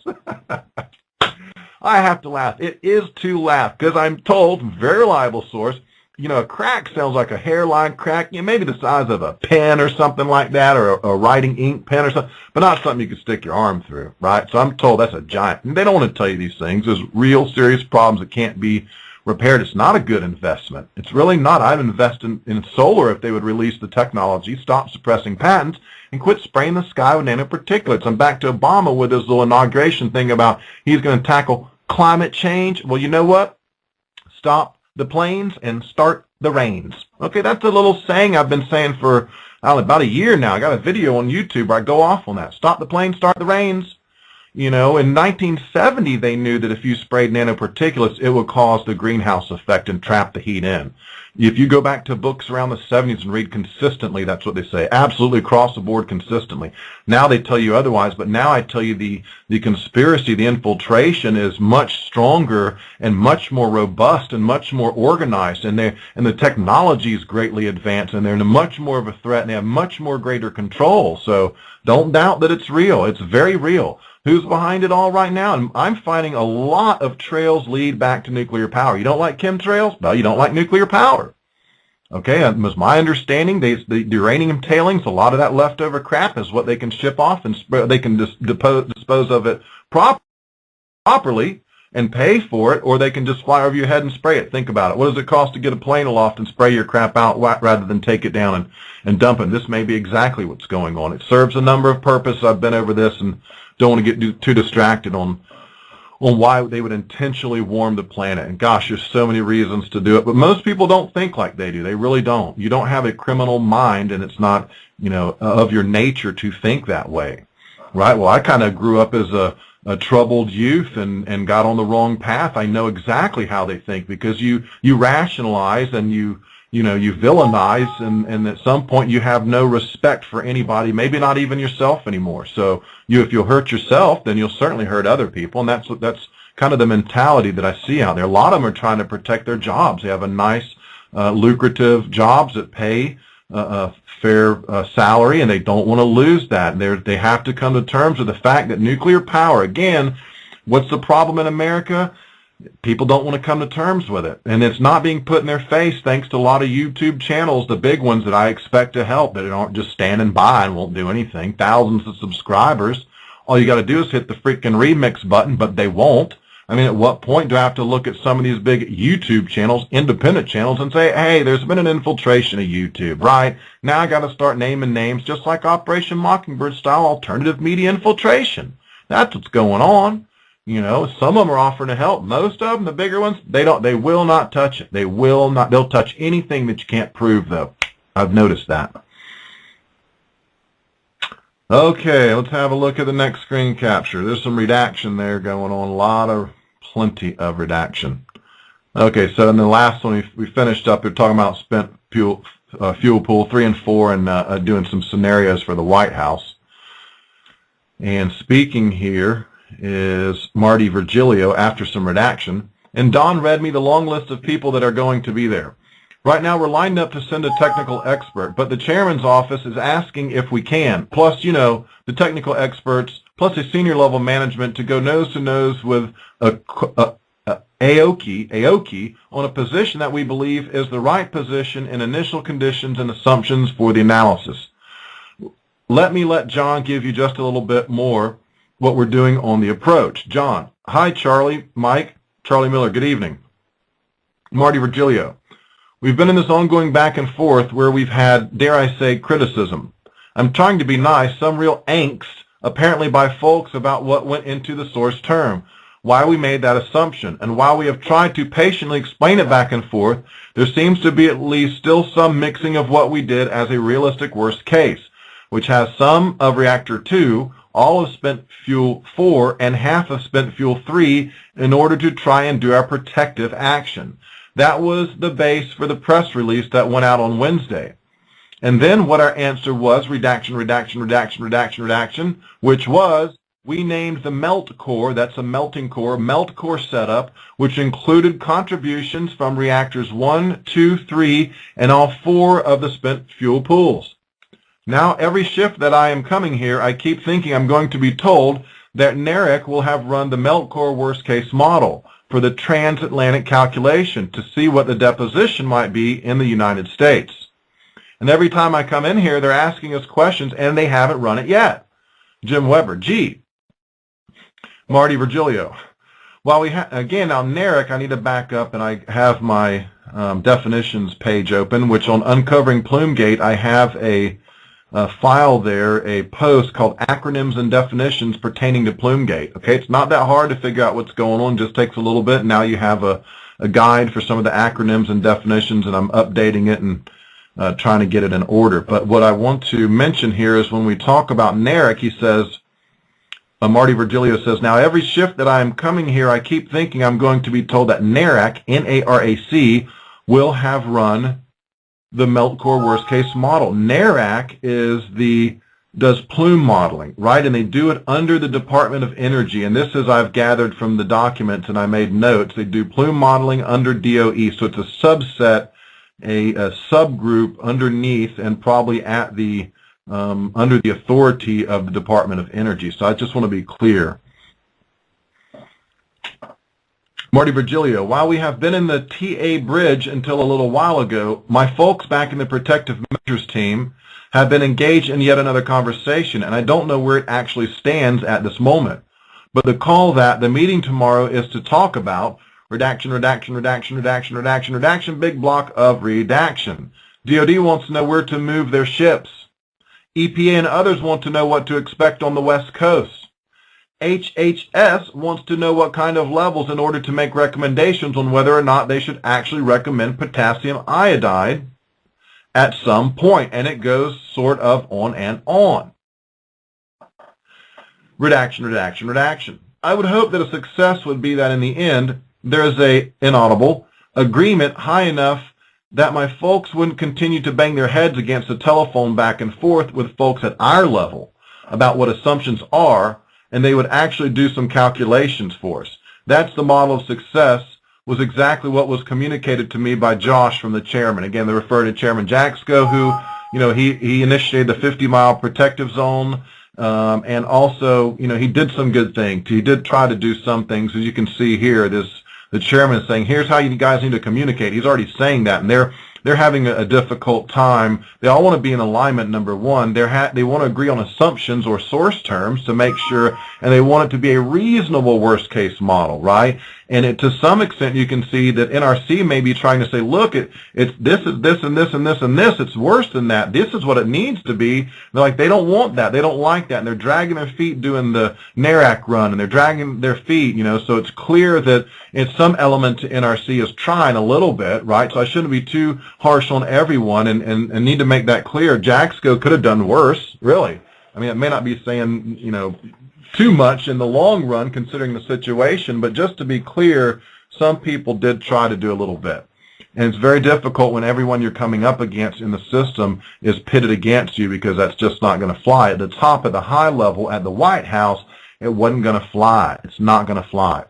I have to laugh. It is to laugh because I'm told, very reliable source, you know, a crack sounds like a hairline crack, you know, maybe the size of a pen or something like that, or a writing ink pen or something, but not something you can stick your arm through, right? So I'm told that's a giant. And they don't want to tell you these things. There's real serious problems that can't be repaired. It's not a good investment. It's really not. I'd invest in solar if they would release the technology, stop suppressing patents, and quit spraying the sky with nanoparticulates. I'm back to Obama with his little inauguration thing about he's going to tackle climate change. Well, you know what? Stop the planes and start the rains. Okay, that's a little saying I've been saying for about a year now. I got a video on YouTube where I go off on that. Stop the planes, start the rains. You know, in 1970, they knew that if you sprayed nanoparticulates, it would cause the greenhouse effect and trap the heat in. If you go back to books around the 70s and read consistently, that's what they say, absolutely across the board consistently. Now they tell you otherwise, but now I tell you the conspiracy, the infiltration is much stronger and much more robust and much more organized, and the technology is greatly advanced, and they're much more of a threat, and they have much more greater control. So don't doubt that it's real. It's very real. Who's behind it all right now? And I'm finding a lot of trails lead back to nuclear power. You don't like chemtrails? Well, you don't like nuclear power. Okay, it was my understanding the uranium tailings, a lot of that leftover crap is what they can ship off and they can dispose of it properly and pay for it, or they can just fly over your head and spray it. Think about it. What does it cost to get a plane aloft and spray your crap out rather than take it down and dump it? This may be exactly what's going on. It serves a number of purposes. I've been over this and don't want to get too distracted on why they would intentionally warm the planet. And gosh, there's so many reasons to do it, but most people don't think like they do. They really don't. You don't have a criminal mind, and it's not, you know, of your nature to think that way, right? Well, I kind of grew up as a troubled youth and got on the wrong path. I know exactly how they think because you rationalize and you villainize, and at some point you have no respect for anybody, maybe not even yourself anymore. So if you'll hurt yourself, then you'll certainly hurt other people, and that's kind of the mentality that I see out there. A lot of them are trying to protect their jobs. They have a nice, lucrative jobs that pay a fair salary, and they don't want to lose that. They have to come to terms with the fact that nuclear power, again, what's the problem in America? People don't want to come to terms with it, and it's not being put in their face thanks to a lot of YouTube channels, the big ones that I expect to help, that aren't just standing by and won't do anything. Thousands of subscribers. All you got to do is hit the freaking remix button, but they won't. I mean, at what point do I have to look at some of these big YouTube channels, independent channels, and say, hey, there's been an infiltration of YouTube, right? Now I got to start naming names, just like Operation Mockingbird style alternative media infiltration. That's what's going on. You know, some of them are offering to help. Most of them, the bigger ones, they will not touch it. They will not. They'll touch anything that you can't prove, though. I've noticed that. Okay, let's have a look at the next screen capture. There's some redaction there going on. Plenty of redaction. Okay, so in the last one we finished up, we're talking about spent fuel pool 3 and 4 and doing some scenarios for the White House. And speaking here is Marty Virgilio after some redaction, and Don read me the long list of people that are going to be there. Right now we're lined up to send a technical expert, but the chairman's office is asking if we can, plus, you know, the technical experts, plus a senior level management to go nose to nose with Aoki on a position that we believe is the right position in initial conditions and assumptions for the analysis. Let John give you just a little bit more what we're doing on the approach. John, hi Charlie, Mike, Charlie Miller, good evening. Marty Virgilio, we've been in this ongoing back and forth where we've had, dare I say, criticism. I'm trying to be nice, some real angst, apparently by folks about what went into the source term, why we made that assumption, and while we have tried to patiently explain it back and forth, there seems to be at least still some mixing of what we did as a realistic worst case, which has some of reactor 2, all of spent fuel 4, and half of spent fuel 3 in order to try and do our protective action. That was the base for the press release that went out on Wednesday. And then what our answer was, redaction, which was we named the melt core, that's a melting core, melt core setup, which included contributions from reactors 1, 2, 3, and all 4 of the spent fuel pools. Now every shift that I am coming here, I keep thinking I'm going to be told that NRC will have run the melt core worst case model for the transatlantic calculation to see what the deposition might be in the United States. And every time I come in here, they're asking us questions, and they haven't run it yet. Jim Weber, G. Marty Virgilio. While we again, now NRC, I need to back up, and I have my definitions page open, which on Uncovering Plume-Gate, I have a file there, a post called Acronyms and Definitions Pertaining to Plume-Gate. Okay, it's not that hard to figure out what's going on, just takes a little bit. Now you have a guide for some of the acronyms and definitions, and I'm updating it and trying to get it in order. But what I want to mention here is when we talk about NRC, he says, Marty Virgilio says, now every shift that I am coming here, I keep thinking I'm going to be told that NARAC, N-A-R-A-C, will have run the melt core worst case model. NARAC does plume modeling, right? And they do it under the Department of Energy. And this is, I've gathered from the documents and I made notes, they do plume modeling under DOE. So it's a subset, a subgroup underneath and probably at the under the authority of the Department of Energy. So I just want to be clear. Marty Virgilio, while we have been in the TA bridge until a little while ago, my folks back in the protective measures team have been engaged in yet another conversation, and I don't know where it actually stands at this moment. But the call that the meeting tomorrow is to talk about redaction, big block of redaction. DOD wants to know where to move their ships. EPA and others want to know what to expect on the West Coast. HHS wants to know what kind of levels in order to make recommendations on whether or not they should actually recommend potassium iodide at some point, and it goes sort of on and on. Redaction. I would hope that a success would be that in the end, there is a inaudible agreement high enough that my folks wouldn't continue to bang their heads against the telephone back and forth with folks at our level about what assumptions are, and they would actually do some calculations for us. That's the model of success, was exactly what was communicated to me by Josh from the chairman. Again, they refer to Chairman Jaxco, who, you know, he initiated the 50-mile protective zone, and also, you know, he did some good things. He did try to do some things, as you can see here. The chairman is saying, here's how you guys need to communicate. He's already saying that, and they're having a difficult time. They all want to be in alignment, number one. They want to agree on assumptions or source terms to make sure, and they want it to be a reasonable worst-case model, right? And to some extent, you can see that NRC may be trying to say, look, it's this is this and this and this and this. It's worse than that. This is what it needs to be. They're like, they don't want that. They don't like that. And they're dragging their feet doing the NARAC run, and they're dragging their feet, you know. So it's clear that it's some element to NRC is trying a little bit, right? So I shouldn't be too harsh on everyone and need to make that clear. Jaxco could have done worse, really. I mean, it may not be saying, you know, too much in the long run considering the situation, but just to be clear, some people did try to do a little bit. And it's very difficult when everyone you're coming up against in the system is pitted against you, because that's just not going to fly. At the top, at the high level, at the White House, it wasn't going to fly. It's not going to fly.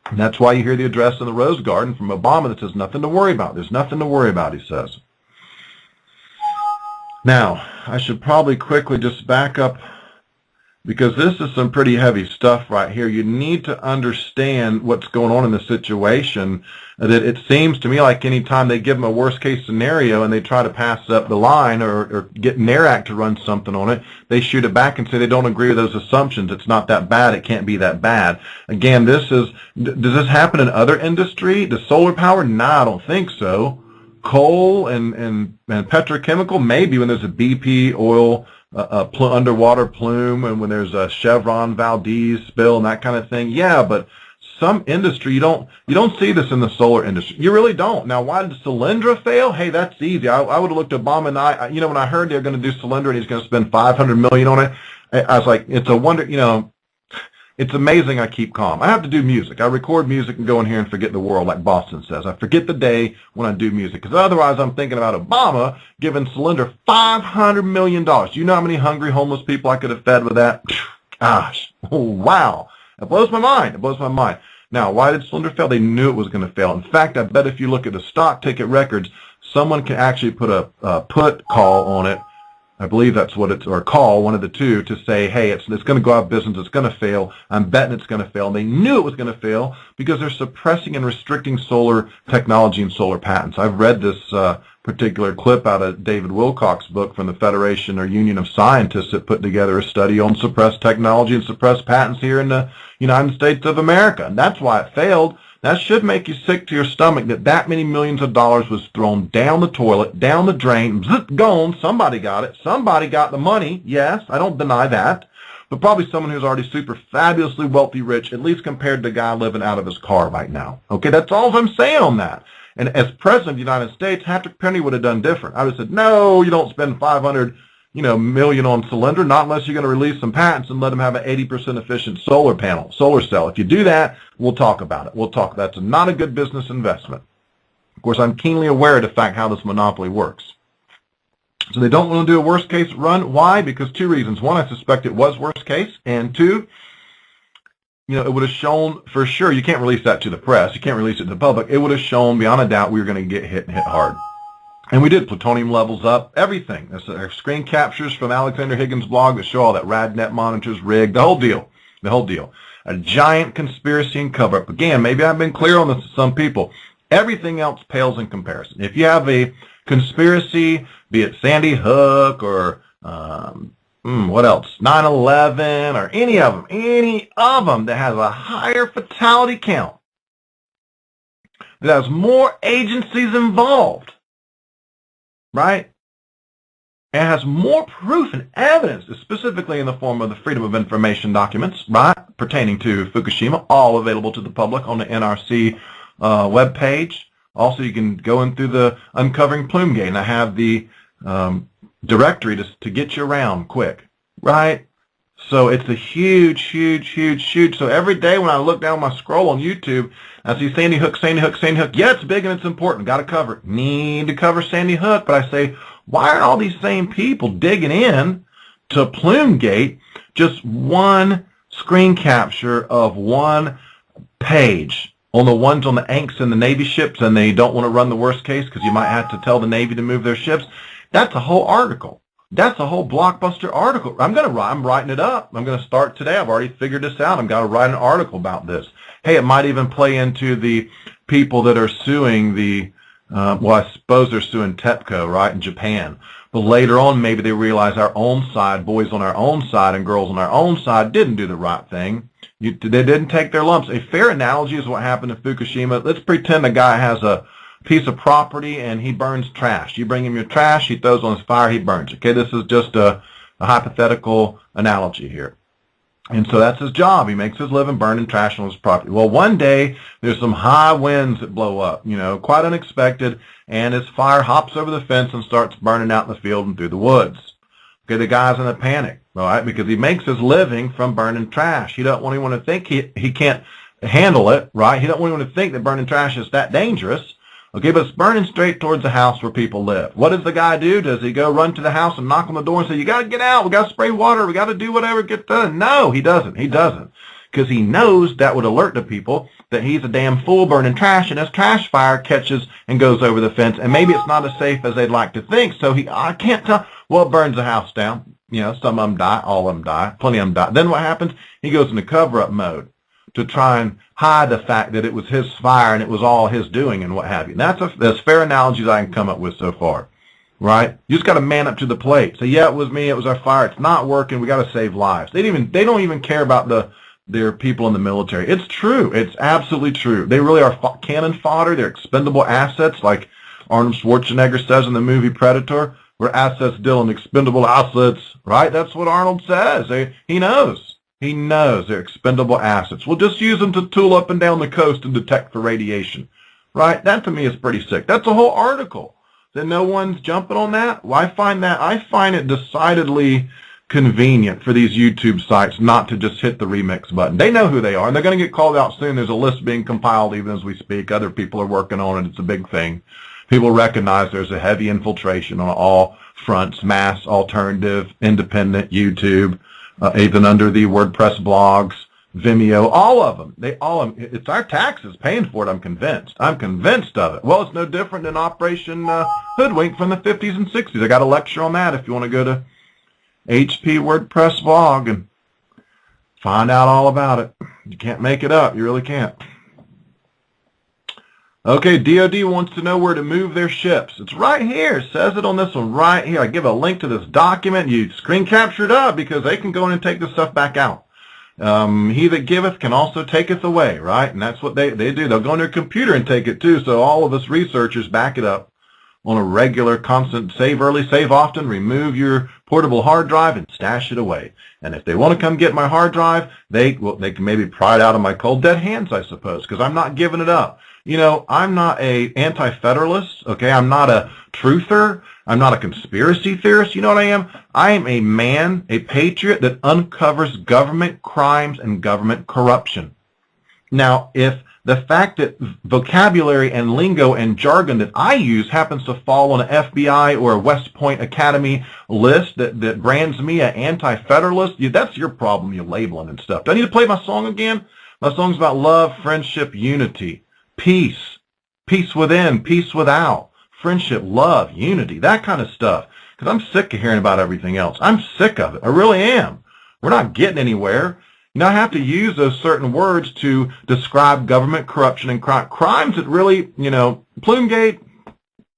And that's why you hear the address in the Rose Garden from Obama that says, nothing to worry about. There's nothing to worry about, he says. Now, I should probably quickly just back up, because this is some pretty heavy stuff right here. You need to understand what's going on in the situation. That it seems to me like any time they give them a worst-case scenario and they try to pass up the line or get NARAC to run something on it, they shoot it back and say they don't agree with those assumptions. It's not that bad. It can't be that bad. Again, does this happen in other industry? The solar power? Nah, I don't think so. Coal and petrochemical? Maybe when there's a BP oil underwater plume, and when there's a Chevron Valdez spill and that kind of thing. Yeah, but some industry, you don't see this in the solar industry. You really don't. Now, why did Solyndra fail? Hey, that's easy. I would have looked at Obama, and you know, when I heard they're going to do Solyndra and he's going to spend $500 million on it, I was like, it's a wonder, you know, it's amazing I keep calm. I have to do music. I record music and go in here and forget the world, like Boston says. I forget the day when I do music, because otherwise I'm thinking about Obama giving Solyndra $500 million. Do you know how many hungry homeless people I could have fed with that? Gosh, oh, wow. It blows my mind. It blows my mind. Now, why did Solyndra fail? They knew it was going to fail. In fact, I bet if you look at the stock ticket records, someone can actually put a put call on it I believe that's what it's, or call, one of the two, to say, hey, it's going to go out of business, it's going to fail, I'm betting it's going to fail. And they knew it was going to fail because they're suppressing and restricting solar technology and solar patents. I've read this particular clip out of David Wilcox's book from the Federation or Union of Scientists that put together a study on suppressed technology and suppressed patents here in the United States of America. And that's why it failed. That should make you sick to your stomach that many millions of dollars was thrown down the toilet, down the drain, zip, gone. Somebody got it. Somebody got the money. Yes, I don't deny that. But probably someone who's already super fabulously wealthy rich, at least compared to the guy living out of his car right now. Okay, that's all I'm saying on that. And as President of the United States, HatrickPenry would have done different. I would have said, no, you don't spend $500 million on Cylinder, not unless you're going to release some patents and let them have an 80% efficient solar cell. If you do that, we'll talk about it. That's not a good business investment. Of course, I'm keenly aware of the fact how this monopoly works. So they don't want to do a worst case run. Why? Because two reasons. One, I suspect it was worst case. And two, it would have shown for sure, you can't release that to the press, you can't release it to the public, it would have shown beyond a doubt we were going to get hit and hit hard. And we did. Plutonium levels up, everything. There's screen captures from Alexander Higgins' blog that show all that RadNet monitors rigged, the whole deal. A giant conspiracy and cover-up. Again, maybe I've been clear on this to some people. Everything else pales in comparison. If you have a conspiracy, be it Sandy Hook or what else, 9/11 or any of them that has a higher fatality count, that has more agencies involved, right? And has more proof and evidence, specifically in the form of the Freedom of Information documents, right, pertaining to Fukushima, all available to the public on the NRC webpage. Also, you can go in through the Uncovering Plume-Gate, and I have the directory to get you around quick, right? So it's a huge. So every day when I look down my scroll on YouTube, I see Sandy Hook. Yeah, it's big and it's important. Got to cover it. Need to cover Sandy Hook. But I say, why aren't all these same people digging in to Plume-Gate, just one screen capture of one page on the ones on the angst and the Navy ships, and they don't want to run the worst case because you might have to tell the Navy to move their ships? That's a whole article. That's a whole blockbuster article. I'm writing it up. I'm going to start today. I've already figured this out. I'm going to write an article about this. Hey, it might even play into the people that are suing the, I suppose they're suing TEPCO, right, in Japan. But later on, maybe they realize our own side, boys on our own side and girls on our own side, didn't do the right thing. They didn't take their lumps. A fair analogy is what happened in Fukushima. Let's pretend a guy has a piece of property and he burns trash. You bring him your trash, he throws on his fire, he burns. Okay, this is just a hypothetical analogy here. And so that's his job. He makes his living burning trash on his property. Well, one day there's some high winds that blow up, quite unexpected, and his fire hops over the fence and starts burning out in the field and through the woods. Okay, the guy's in a panic, all right, because he makes his living from burning trash. He doesn't want anyone to think he can't handle it, right? He doesn't want anyone to think that burning trash is that dangerous. Okay, but it's burning straight towards the house where people live. What does the guy do? Does he go run to the house and knock on the door and say, you got to get out, we got to spray water, we got to do whatever, get done? No, he doesn't. Because he knows that would alert the people that he's a damn fool burning trash, and his trash fire catches and goes over the fence, and maybe it's not as safe as they'd like to think, so I can't tell. Well, it burns the house down. Some of them die, all of them die, plenty of them die. Then what happens? He goes into cover-up mode to try and hide the fact that it was his fire and it was all his doing and what have you. That's fair analogies I can come up with so far, right? You just got to man up to the plate. Say, yeah, it was me, it was our fire, it's not working, we got to save lives. They don't even care about their people in the military. It's true. It's absolutely true. They really are cannon fodder. They're expendable assets, like Arnold Schwarzenegger says in the movie Predator. We're assets, Dylan, expendable assets, right? That's what Arnold says. He knows. He knows they're expendable assets. We'll just use them to tool up and down the coast and detect for radiation, right? That to me is pretty sick. That's a whole article. Then no one's jumping on that? Well, I find it decidedly convenient for these YouTube sites not to just hit the remix button. They know who they are, and they're going to get called out soon. There's a list being compiled even as we speak. Other people are working on it. It's a big thing. People recognize there's a heavy infiltration on all fronts, mass, alternative, independent, YouTube, even under the WordPress blogs, Vimeo, all of them. It's our taxes paying for it, I'm convinced. I'm convinced of it. Well, it's no different than Operation Hoodwink from the 50s and 60s. I got a lecture on that if you want to go to HP WordPress blog and find out all about it. You can't make it up. You really can't. Okay, DOD wants to know where to move their ships. It's right here. It says it on this one right here. I give a link to this document. You screen capture it up because they can go in and take this stuff back out. He that giveth can also taketh away, right? And that's what they do. They'll go on their computer and take it too. So all of us researchers back it up on a regular, constant, save early, save often, remove your portable hard drive and stash it away. And if they want to come get my hard drive, they can maybe pry it out of my cold dead hands, I suppose, because I'm not giving it up. You know, I'm not a anti-federalist, okay? I'm not a truther. I'm not a conspiracy theorist. You know what I am? I am a man, a patriot that uncovers government crimes and government corruption. Now, if the fact that vocabulary and lingo and jargon that I use happens to fall on an FBI or a West Point Academy list that brands me an anti-federalist, that's your problem, you labeling and stuff. Do I need to play my song again? My song's about love, friendship, unity, peace, peace within, peace without, friendship, love, unity, that kind of stuff. Because I'm sick of hearing about everything else. I'm sick of it. I really am. We're not getting anywhere. You know, I have to use those certain words to describe government corruption and crimes that really, you know, Plume-Gate,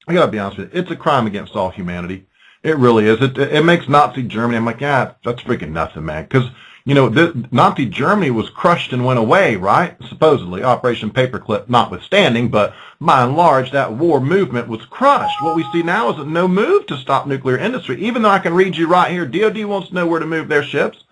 I got to be honest with you, it's a crime against all humanity. It really is. It makes Nazi Germany, I'm like, yeah, that's freaking nothing, man. Because, you know, Nazi Germany was crushed and went away, right? Supposedly, Operation Paperclip notwithstanding, but by and large, that war movement was crushed. What we see now is no move to stop nuclear industry, even though I can read you right here, DOD wants to know where to move their ships.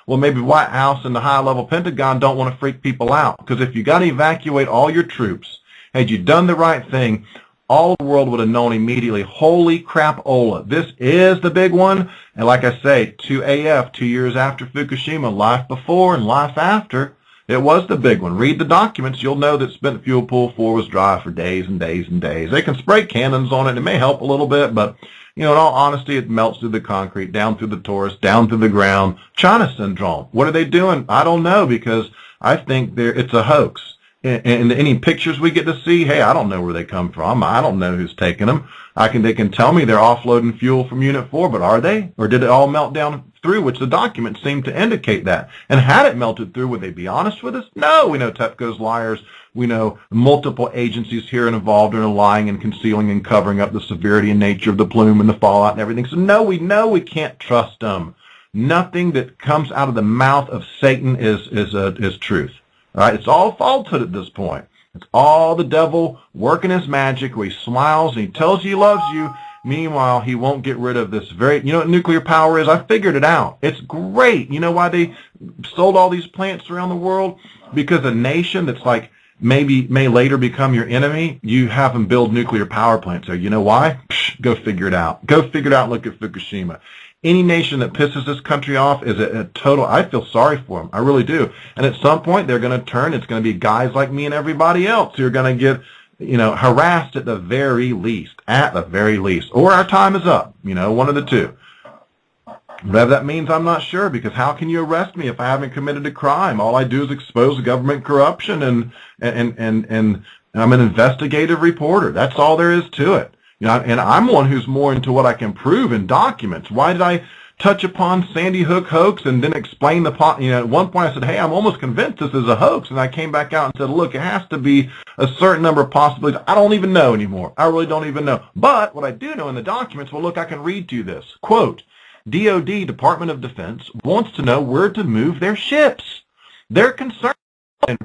Well, maybe White House and the high-level Pentagon don't want to freak people out, because if you got to evacuate all your troops, had you done the right thing, all the world would have known immediately, holy crap-ola, this is the big one. And like I say, 2AF, 2 years after Fukushima, life before and life after, it was the big one. Read the documents. You'll know that spent fuel pool 4 was dry for days and days and days. They can spray cannons on it. It may help a little bit, but, you know, in all honesty, it melts through the concrete, down through the torus, down through the ground. China syndrome. What are they doing? I don't know, because I think it's a hoax. And any pictures we get to see, hey, I don't know where they come from. I don't know who's taking them. They can tell me they're offloading fuel from Unit 4, but are they? Or did it all melt down through, which the documents seem to indicate that? And had it melted through, would they be honest with us? No, we know TEPCO's liars. We know multiple agencies here involved in lying and concealing and covering up the severity and nature of the plume and the fallout and everything. So no, we know we can't trust them. Nothing that comes out of the mouth of Satan is truth. All right, it's all falsehood at this point. It's all the devil working his magic where he smiles and he tells you he loves you. Meanwhile, he won't get rid of this you know what nuclear power is? I figured it out. It's great. You know why they sold all these plants around the world? Because a nation that's like may later become your enemy, you have them build nuclear power plants. So you know why? Go figure it out. Go figure it out and look at Fukushima. Any nation that pisses this country off is a total, I feel sorry for them. I really do. And at some point, they're going to turn. It's going to be guys like me and everybody else who are going to get, you know, harassed at the very least. At the very least. Or our time is up. You know, one of the two. Whatever that means, I'm not sure, because how can you arrest me if I haven't committed a crime? All I do is expose government corruption, and I'm an investigative reporter. That's all there is to it. You know, and I'm one who's more into what I can prove in documents. Why did I touch upon Sandy Hook hoax and then explain you know, at one point I said, hey, I'm almost convinced this is a hoax. And I came back out and said, look, it has to be a certain number of possibilities. I don't even know anymore. I really don't even know. But what I do know in the documents, well, look, I can read to you this. Quote, DOD, Department of Defense, wants to know where to move their ships. Their concern in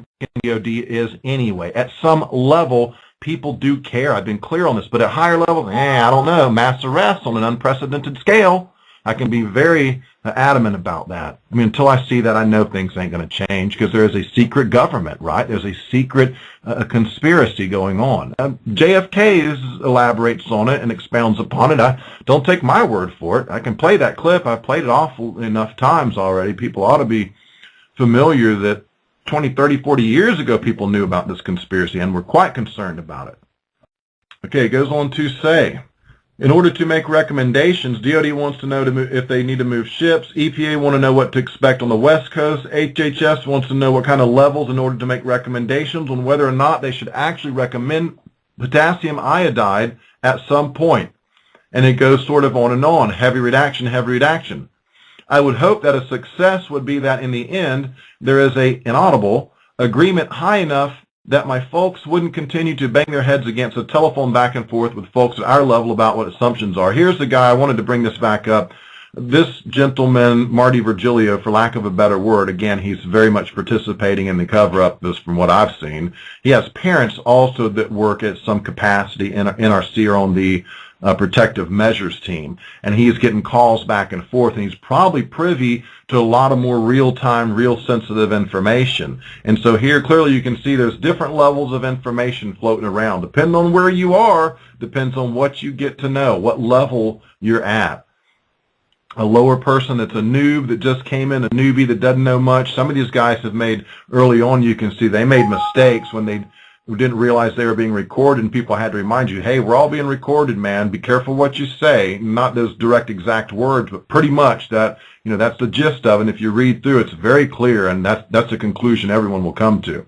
DOD is anyway, at some level, people do care. I've been clear on this, but at higher levels, I don't know. Mass arrests on an unprecedented scale. I can be very adamant about that. I mean, until I see that, I know things ain't going to change, because there is a secret government, right? There's a secret conspiracy going on. JFK elaborates on it and expounds upon it. I don't take my word for it. I can play that clip. I've played it awful enough times already. People ought to be familiar that 20, 30, 40 years ago, people knew about this conspiracy and were quite concerned about it. Okay, it goes on to say, In order to make recommendations, DOD wants to know if they need to move ships. EPA want to know what to expect on the West Coast. HHS wants to know what kind of levels in order to make recommendations on whether or not they should actually recommend potassium iodide at some point. And it goes sort of on and on. Heavy redaction, heavy redaction. I would hope that a success would be that in the end, there is an inaudible agreement high enough that my folks wouldn't continue to bang their heads against a telephone back and forth with folks at our level about what assumptions are. Here's the guy, I wanted to bring this back up. This gentleman, Marty Virgilio, for lack of a better word, again, he's very much participating in the cover-up, this from what I've seen. He has parents also that work at some capacity in NRC or on the protective measures team, and he's getting calls back and forth, and he's probably privy to a lot of more real-time, real-sensitive information. And so here, clearly, you can see there's different levels of information floating around. Depending on where you are, depends on what you get to know, what level you're at. A lower person that's a noob that just came in, a newbie that doesn't know much. Some of these guys have made, early on, you can see they made mistakes when they didn't realize they were being recorded, and people had to remind you, hey, we're all being recorded, man. Be careful what you say. Not those direct exact words, but pretty much that, that's the gist of it. And if you read through, it's very clear, and that's a conclusion everyone will come to.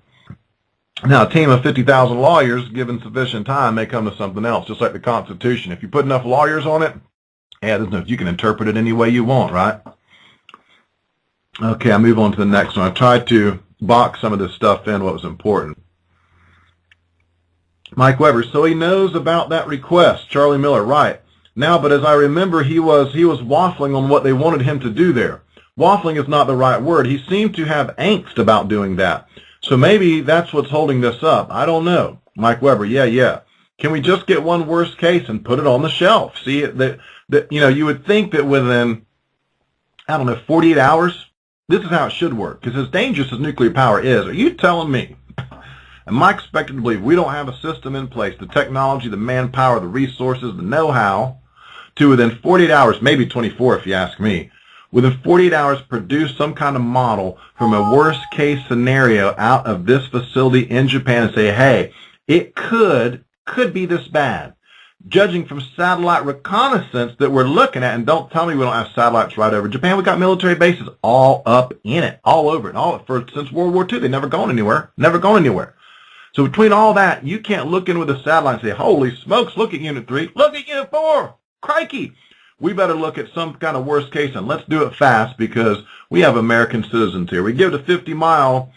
Now, a team of 50,000 lawyers, given sufficient time, may come to something else, just like the Constitution. If you put enough lawyers on it, you can interpret it any way you want, right? Okay, I'll move on to the next one. I tried to box some of this stuff in, what was important. Mike Weber, so he knows about that request. Charlie Miller, right. Now, but as I remember, he was waffling on what they wanted him to do there. Waffling is not the right word. He seemed to have angst about doing that. So maybe that's what's holding this up. I don't know. Mike Weber, yeah. Can we just get one worst case and put it on the shelf? See, you would think that within, 48 hours, this is how it should work. Because as dangerous as nuclear power is, are you telling me? Am I expected to believe we don't have a system in place, the technology, the manpower, the resources, the know-how, to within 48 hours, maybe 24 if you ask me, within 48 hours produce some kind of model from a worst-case scenario out of this facility in Japan and say, hey, it could be this bad. Judging from satellite reconnaissance that we're looking at, and don't tell me we don't have satellites right over Japan. We've got military bases all up in it, all over it, since World War II. They've never gone anywhere. So between all that, you can't look in with a satellite and say, holy smokes, look at Unit 3, look at Unit 4, crikey. We better look at some kind of worst case, and let's do it fast because we have American citizens here. We give it a 50-mile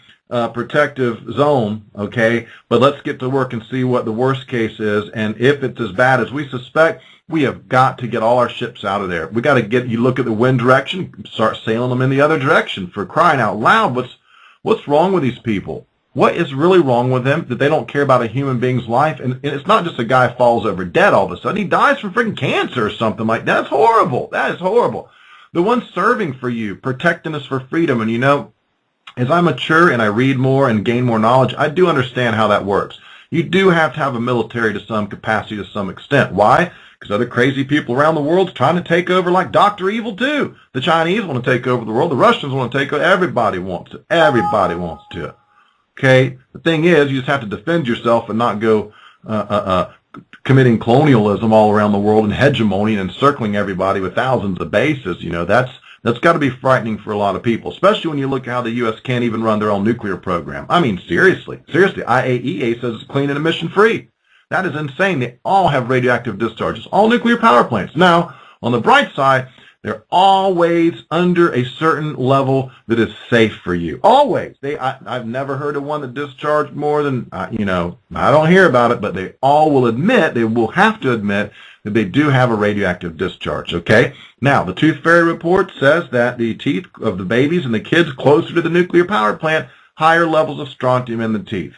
protective zone, okay, but let's get to work and see what the worst case is, and if it's as bad as we suspect, we have got to get all our ships out of there. We got to you look at the wind direction, start sailing them in the other direction. For crying out loud, what's wrong with these people? What is really wrong with them that they don't care about a human being's life? And it's not just a guy falls over dead all of a sudden. He dies from freaking cancer or something like that. That's horrible. That is horrible. The ones serving for you, protecting us for freedom. And as I mature and I read more and gain more knowledge, I do understand how that works. You do have to have a military to some capacity to some extent. Why? Because other crazy people around the world are trying to take over like Dr. Evil too. The Chinese want to take over the world. The Russians want to take over. Everybody wants it. Everybody wants to. Okay, the thing is, you just have to defend yourself and not go committing colonialism all around the world and hegemony and encircling everybody with thousands of bases. That's got to be frightening for a lot of people, especially when you look at how the U.S. can't even run their own nuclear program. I mean, seriously, IAEA says it's clean and emission-free. That is insane. They all have radioactive discharges, all nuclear power plants. Now, on the bright side, they're always under a certain level that is safe for you. Always. I've never heard of one that discharged more than, I don't hear about it, but they all will admit, they will have to admit that they do have a radioactive discharge, okay? Now, the Tooth Fairy report says that the teeth of the babies and the kids closer to the nuclear power plant, higher levels of strontium in the teeth.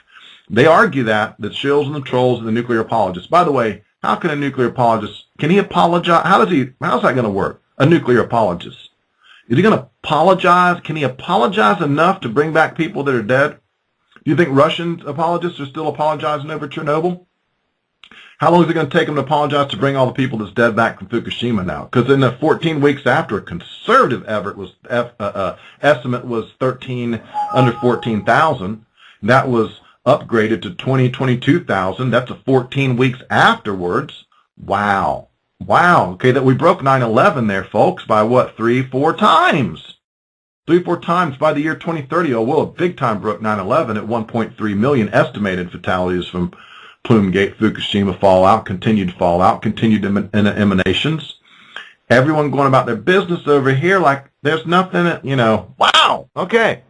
They argue that the shills and the trolls and the nuclear apologists. By the way, how can a nuclear apologist, can he apologize? How's that going to work? A nuclear apologist. Is he going to apologize? Can he apologize enough to bring back people that are dead? Do you think Russian apologists are still apologizing over Chernobyl? How long is it going to take them to apologize to bring all the people that's dead back from Fukushima now? Because in the 14 weeks after, a conservative estimate was under 14,000. That was upgraded to 22,000. That's a 14 weeks afterwards. Wow. Wow, okay, that we broke 9/11 there, folks, by what, 3-4 times? 3-4 times by the year 2030. Oh, well, big time broke 9/11 at 1.3 million estimated fatalities from Plume-Gate, Fukushima fallout, continued emanations. Everyone going about their business over here like there's nothing, you know. Wow, okay.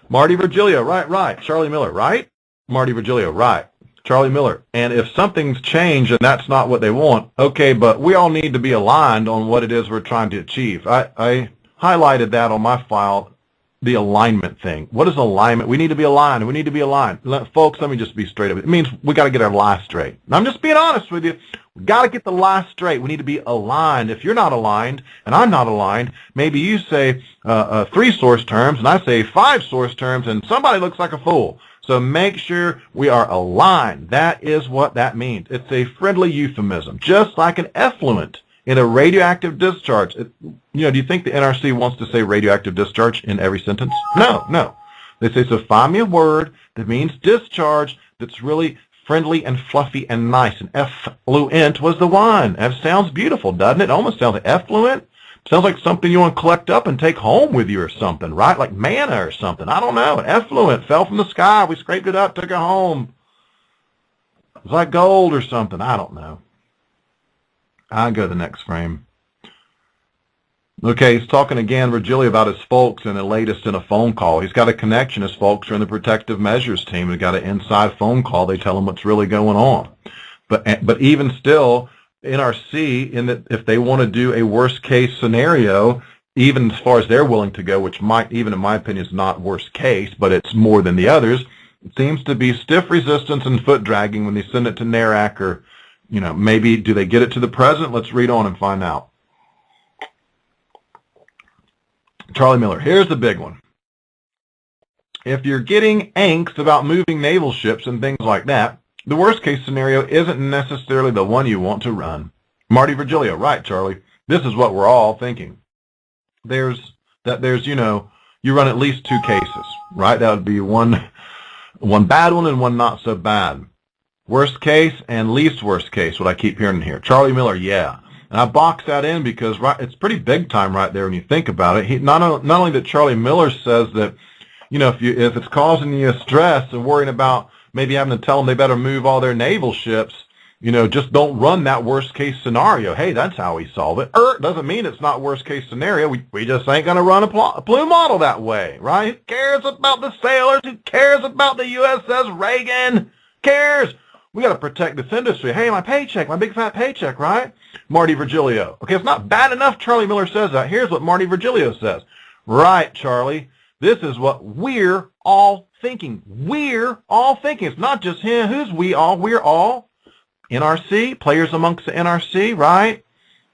Marty Virgilio, right. Charlie Miller, right? Marty Virgilio, right. Charlie Miller. And if something's changed and that's not what they want, okay, but we all need to be aligned on what it is we're trying to achieve. I highlighted that on my file, the alignment thing. What is alignment? We need to be aligned. We need to be aligned. Folks, let me just be straight up. It means we got to get our lies straight. And I'm just being honest with you. We got to get the lies straight. We need to be aligned. If you're not aligned and I'm not aligned, maybe you say 3 source terms and I say 5 source terms and somebody looks like a fool. So make sure we are aligned. That is what that means. It's a friendly euphemism, just like an effluent in a radioactive discharge. Do you think the NRC wants to say radioactive discharge in every sentence? No. They say, so find me a word that means discharge that's really friendly and fluffy and nice. And effluent was the one. That sounds beautiful, doesn't it? It almost sounds like effluent. Sounds like something you want to collect up and take home with you or something, right? Like manna or something. I don't know. An effluent fell from the sky. We scraped it up, took it home. It was like gold or something. I don't know. I'll go to the next frame. Okay, he's talking again, Virgilio, about his folks and the latest in a phone call. He's got a connection. His folks are in the protective measures team. They've got an inside phone call. They tell him what's really going on. But even still, NRC, in that if they want to do a worst case scenario, even as far as they're willing to go, which might, even in my opinion, is not worst case, but it's more than the others, it seems to be stiff resistance and foot dragging when they send it to NARAC or, maybe do they get it to the president? Let's read on and find out. Charlie Miller, here's the big one. If you're getting angst about moving naval ships and things like that, the worst case scenario isn't necessarily the one you want to run. Marty Virgilio, right, Charlie. This is what we're all thinking. You run at least 2 cases, right? That would be one bad one and one not so bad. Worst case and least worst case, what I keep hearing here. Charlie Miller, yeah. And I box that in because it's pretty big time right there when you think about it. Not only that Charlie Miller says that, if it's causing you stress and worrying about maybe having to tell them they better move all their naval ships, just don't run that worst case scenario. Hey, that's how we solve it. Doesn't mean it's not worst case scenario. We just ain't going to run a Plume model that way, right? Who cares about the sailors? Who cares about the USS Reagan? Who cares? We got to protect this industry. Hey, my paycheck, my big fat paycheck, right? Marty Virgilio. Okay, it's not bad enough Charlie Miller says that. Here's what Marty Virgilio says. Right, Charlie. This is what we're all thinking. We're all thinking. It's not just him. Who's we all? We're all. NRC, players amongst the NRC, right?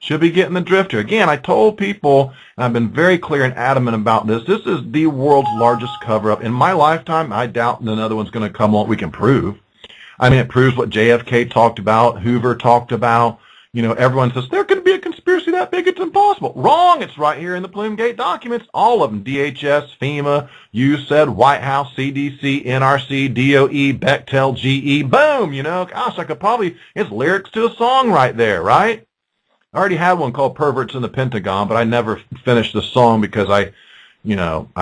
Should be getting the drift here. Again, I told people, and I've been very clear and adamant about this, this is the world's largest cover-up. In my lifetime, I doubt another one's going to come along we can prove. I mean, it proves what JFK talked about, Hoover talked about. Everyone says, there could be a conspiracy that big, it's impossible. Wrong, it's right here in the Plume-Gate documents, all of them. DHS, FEMA, USAID, White House, CDC, NRC, DOE, Bechtel, GE, boom, gosh, I could probably, it's lyrics to a song right there, right? I already had one called Perverts in the Pentagon, but I never finished the song because I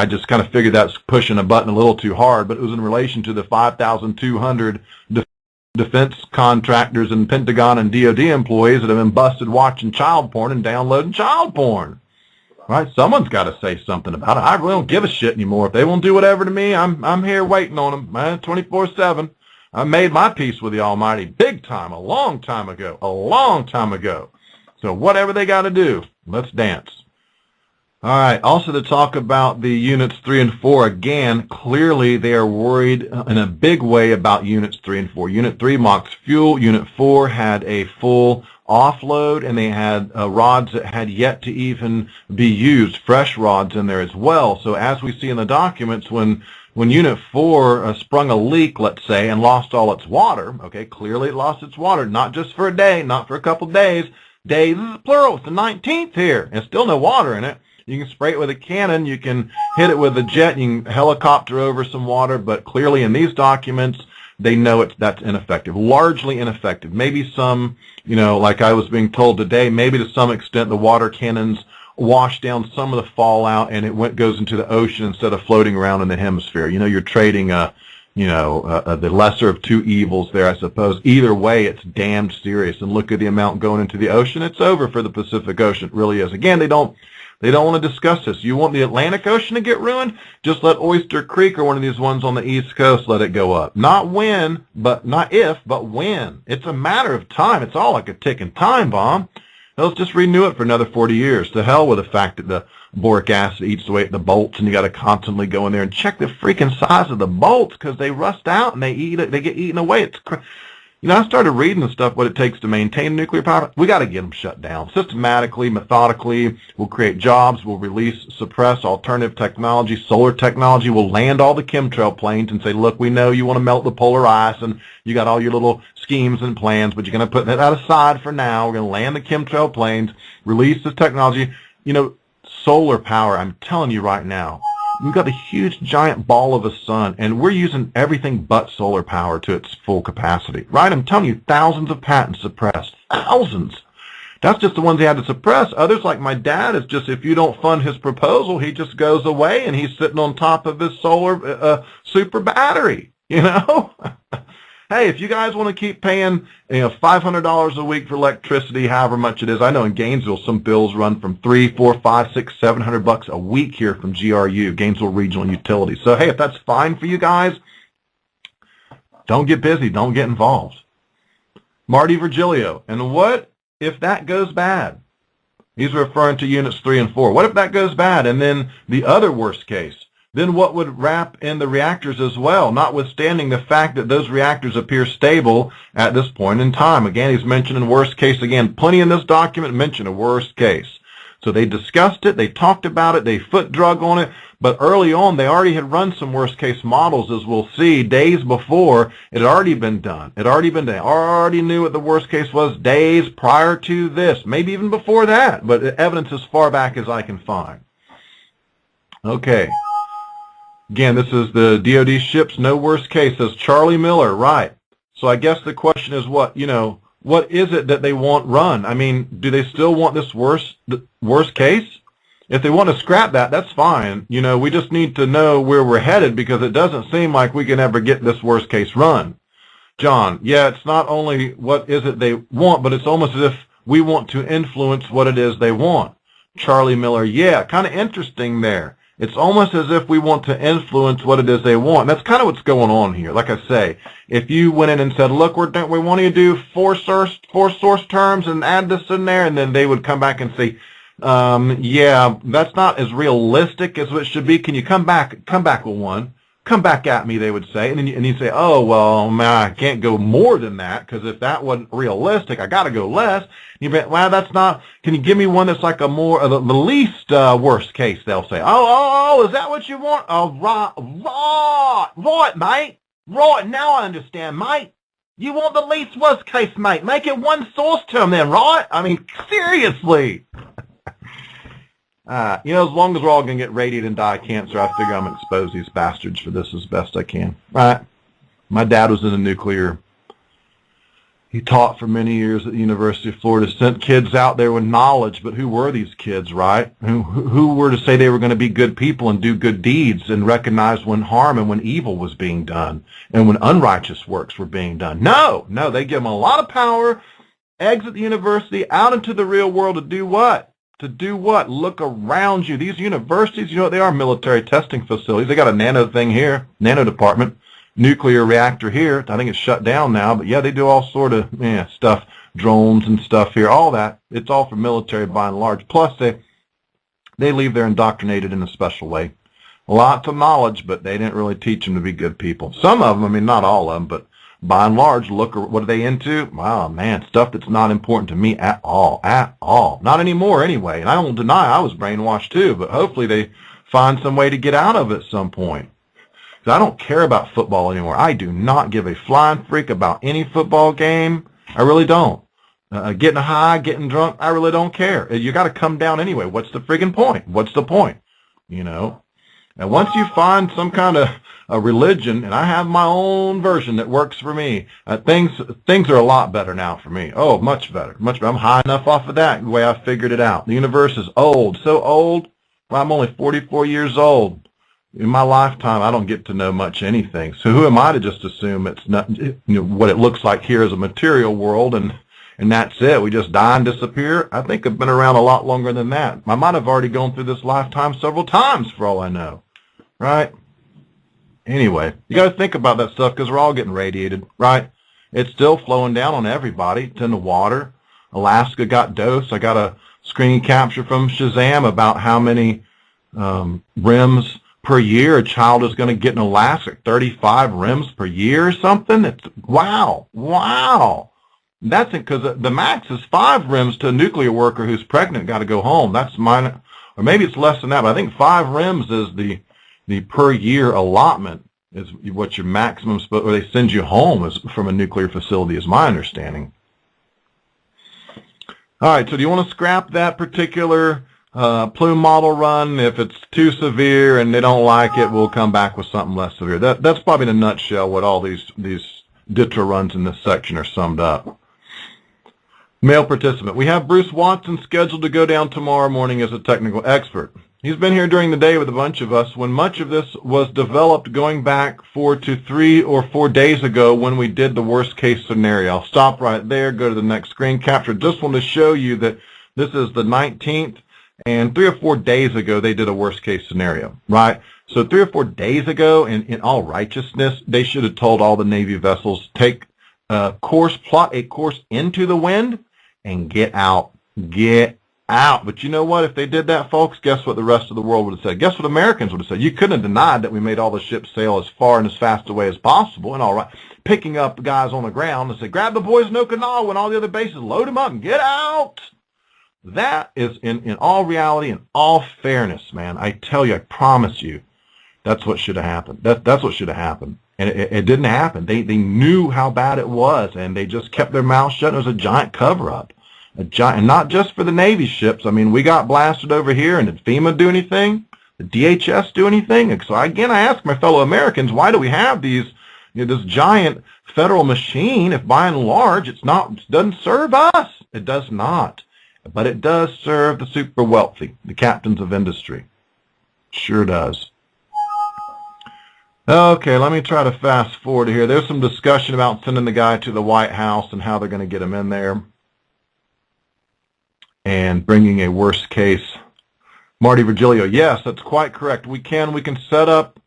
just kind of figured that's pushing a button a little too hard, but it was in relation to the 5,200 defense contractors and Pentagon and DOD employees that have been busted watching child porn and downloading child porn. Right? Someone's got to say something about it. I really don't give a shit anymore. If they won't do whatever to me, I'm here waiting on them, man, 24/7. I made my peace with the Almighty big time, a long time ago. So whatever they got to do, let's dance. All right, also to talk about the Units 3 and 4, again, clearly they are worried in a big way about Units 3 and 4. Unit 3 mocked fuel. Unit 4 had a full offload, and they had rods that had yet to even be used, fresh rods in there as well. So as we see in the documents, when Unit 4 sprung a leak, let's say, and lost all its water, okay, clearly it lost its water, not just for a day, not for a couple days. Days is plural. It's the 19th here, and still no water in it. You can spray it with a cannon, you can hit it with a jet, you can helicopter over some water, but clearly in these documents, they know that's ineffective, largely ineffective. Maybe some, like I was being told today, maybe to some extent the water cannons wash down some of the fallout and it goes into the ocean instead of floating around in the hemisphere. You're trading the lesser of two evils there, I suppose. Either way, it's damned serious. And look at the amount going into the ocean. It's over for the Pacific Ocean. It really is. Again, they don't want to discuss this. You want the Atlantic Ocean to get ruined? Just let Oyster Creek or one of these ones on the East Coast let it go up. Not when, but not if, but when. It's a matter of time. It's all like a ticking time bomb. Now, let's just renew it for another 40 years. To hell with the fact that the boric acid eats away at the bolts, and you got to constantly go in there and check the freaking size of the bolts because they rust out and they get eaten away. It's I started reading the stuff, what it takes to maintain nuclear power. We got to get them shut down systematically, methodically. We'll create jobs. We'll suppress alternative technology, solar technology. We'll land all the chemtrail planes and say, look, we know you want to melt the polar ice and you got all your little schemes and plans, but you're going to put that aside for now. We're going to land the chemtrail planes, release this technology. Solar power, I'm telling you right now, we've got a huge giant ball of a sun, and we're using everything but solar power to its full capacity, right? I'm telling you, thousands of patents suppressed. Thousands. That's just the ones they had to suppress. Others, like my dad, is just if you don't fund his proposal, he just goes away, and he's sitting on top of his solar super battery, Hey, if you guys want to keep paying, $500 a week for electricity, however much it is. I know in Gainesville some bills run from $300, $400, $500, $600, $700 a week here from GRU, Gainesville Regional Utilities. So hey, if that's fine for you guys, don't get busy, don't get involved. Marty Virgilio, and what if that goes bad? He's referring to units 3 and 4. What if that goes bad? And then the other worst case. Then what would wrap in the reactors as well, notwithstanding the fact that those reactors appear stable at this point in time? Again, he's mentioning worst case. Again, plenty in this document mention a worst case. So they discussed it, they talked about it, they foot drug on it, but early on they already had run some worst case models, as we'll see, days before. It had already been done. It had already been done. Already knew what the worst case was days prior to this, maybe even before that, but evidence as far back as I can find. Okay. Again, this is the DoD ships, no worst case, says Charlie Miller, right. So I guess the question is what is it that they want run? I mean, do they still want this worst case? If they want to scrap that, that's fine. We just need to know where we're headed because it doesn't seem like we can ever get this worst case run. John, yeah, it's not only what is it they want, but it's almost as if we want to influence what it is they want. Charlie Miller, yeah, kind of interesting there. It's almost as if we want to influence what it is they want. That's kind of what's going on here. Like I say, if you went in and said, look, we want you to do four source terms and add this in there, and then they would come back and say, yeah, that's not as realistic as it should be. Can you come back with one? Come back at me, they would say. And you'd say, oh, well, man, I can't go more than that because if that wasn't realistic, I got to go less. You'd be, well, that's not, can you give me one that's like the least worst case, they'll say. Oh, is that what you want? Oh, right, mate. Right, now I understand, mate. You want the least worst case, mate. Make it one source term then, right? I mean, seriously. As long as we're all going to get radiated and die of cancer, I figure I'm going to expose these bastards for this as best I can. Right? My dad was in the nuclear. He taught for many years at the University of Florida, sent kids out there with knowledge, but who were these kids, right? Who were to say they were going to be good people and do good deeds and recognize when harm and when evil was being done and when unrighteous works were being done? No, they give them a lot of power, exit the university, out into the real world to do what? To do what? Look around you. These universities, you know what they are? Military testing facilities. They got a nano thing here, nano department, nuclear reactor here. I think it's shut down now, but yeah, they do all sort of stuff, drones and stuff here, all that. It's all for military by and large. Plus, they leave there indoctrinated in a special way. Lots of knowledge, but they didn't really teach them to be good people. Some of them, I mean, not all of them, but by and large, look, what are they into? Wow, man, stuff that's not important to me at all. Not anymore anyway. And I won't deny I was brainwashed too, but hopefully they find some way to get out of it at some point. Because I don't care about football anymore. I do not give a flying freak about any football game. I really don't. Getting high, getting drunk, I really don't care. You got to come down anyway. What's the friggin' point? What's the point? And once you find some kind of religion, and I have my own version that works for me. Things are a lot better now for me. Oh, much better, much better. I'm high enough off of that, the way I figured it out. The universe is old, so old. Well, I'm only 44 years old. In my lifetime, I don't get to know much anything. So who am I to just assume it's not, what it looks like here is a material world, and that's it. We just die and disappear. I think I've been around a lot longer than that. I might have already gone through this lifetime several times for all I know, right? Anyway, you got to think about that stuff because we're all getting radiated, right? It's still flowing down on everybody. It's in the water. Alaska got dosed. I got a screen capture from Shazam about how many REMs per year a child is going to get in Alaska. 35 REMs per year or something. It's wow. That's it, because the max is 5 REMs to a nuclear worker who's pregnant, got to go home. That's mine, or maybe it's less than that, but I think 5 REMs is the per year allotment is what your maximum, or they send you home is from a nuclear facility, is my understanding. All right, so do you want to scrap that particular Plume model run? If it's too severe and they don't like it, we'll come back with something less severe. That's probably in a nutshell what all these DITRA runs in this section are summed up. Male participant. We have Bruce Watson scheduled to go down tomorrow morning as a technical expert. He's been here during the day with a bunch of us when much of this was developed going back 4 to 3 or 4 days ago when we did the worst case scenario. I'll stop right there, go to the next screen capture. Just want to show you that this is the 19th, and 3 or 4 days ago they did a worst case scenario, right? So 3 or 4 days ago, in all righteousness, they should have told all the Navy vessels, take plot a course into the wind and get out. Get out. But you know what? If they did that, folks, guess what the rest of the world would have said? Guess what Americans would have said? You couldn't have denied that we made all the ships sail as far and as fast away as possible, and all right, picking up the guys on the ground and say, grab the boys in Okinawa and all the other bases, load them up and get out. That is, in all reality and all fairness, man, I tell you, I promise you, that's what should have happened. That's what should have happened. And it didn't happen. They knew how bad it was, and they just kept their mouths shut. It was a giant cover-up. And not just for the Navy ships. I mean, we got blasted over here, and did FEMA do anything? Did DHS do anything? And so, again, I ask my fellow Americans, why do we have these, this giant federal machine if, by and large, it doesn't serve us? It does not. But it does serve the super wealthy, the captains of industry. Sure does. Okay, let me try to fast forward here. There's some discussion about sending the guy to the White House and how they're going to get him in there and bringing a worst case. Marty Virgilio, yes, that's quite correct. We can set up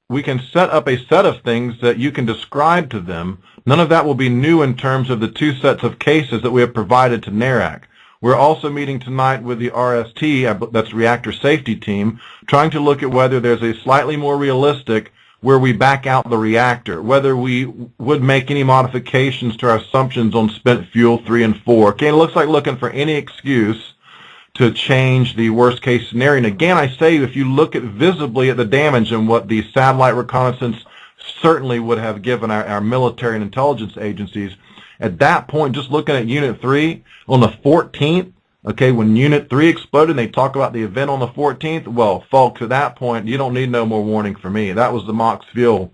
a set of things that you can describe to them. None of that will be new in terms of the 2 sets of cases that we have provided to NARAC. We're also meeting tonight with the RST, that's Reactor Safety Team, trying to look at whether there's a slightly more realistic where we back out the reactor, whether we would make any modifications to our assumptions on spent fuel 3 and 4. Okay, it looks like looking for any excuse to change the worst case scenario. And again, I say, if you look visibly at the damage and what the satellite reconnaissance certainly would have given our military and intelligence agencies, at that point, just looking at Unit 3, on the 14th, okay, when Unit 3 exploded and they talk about the event on the 14th, well, folks, at that point, you don't need no more warning from me. That was the MOX fuel.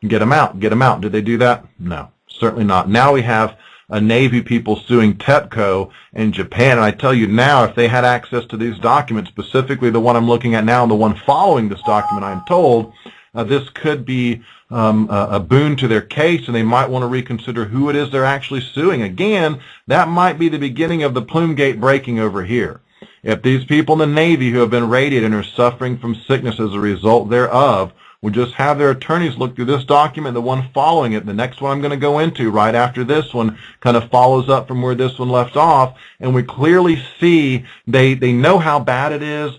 Get them out. Get them out. Did they do that? No, certainly not. Now we have a Navy people suing TEPCO in Japan, and I tell you now, if they had access to these documents, specifically the one I'm looking at now and the one following this document, I'm told, this could be a boon to their case, and they might want to reconsider who it is they're actually suing. Again, that might be the beginning of the Plume-Gate breaking over here. If these people in the Navy who have been radiated and are suffering from sickness as a result thereof would just have their attorneys look through this document, the one following it, the next one I'm going to go into right after this one kind of follows up from where this one left off, and we clearly see they know how bad it is,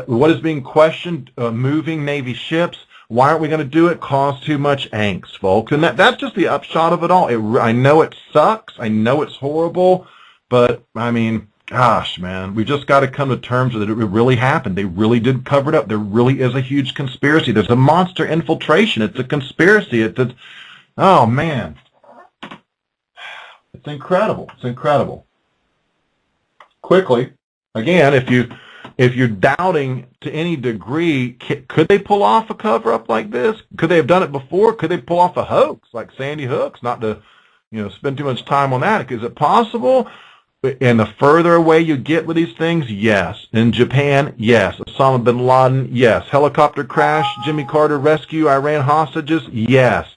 what is being questioned, moving Navy ships. Why aren't we going to do it? Cause too much angst, folks. And that's just the upshot of it all. I know it sucks. I know it's horrible. But, I mean, gosh, man, we just got to come to terms with it. It really happened. They really did cover it up. There really is a huge conspiracy. There's a monster infiltration. It's a conspiracy. Oh, man. It's incredible. It's incredible. Quickly, again, if you if you're doubting to any degree, could they pull off a cover-up like this? Could they have done it before? Could they pull off a hoax like Sandy Hook's? Not to, spend too much time on that. Is it possible? And the further away you get with these things, yes. In Japan, yes. Osama bin Laden, yes. Helicopter crash, Jimmy Carter rescue, Iran hostages, yes.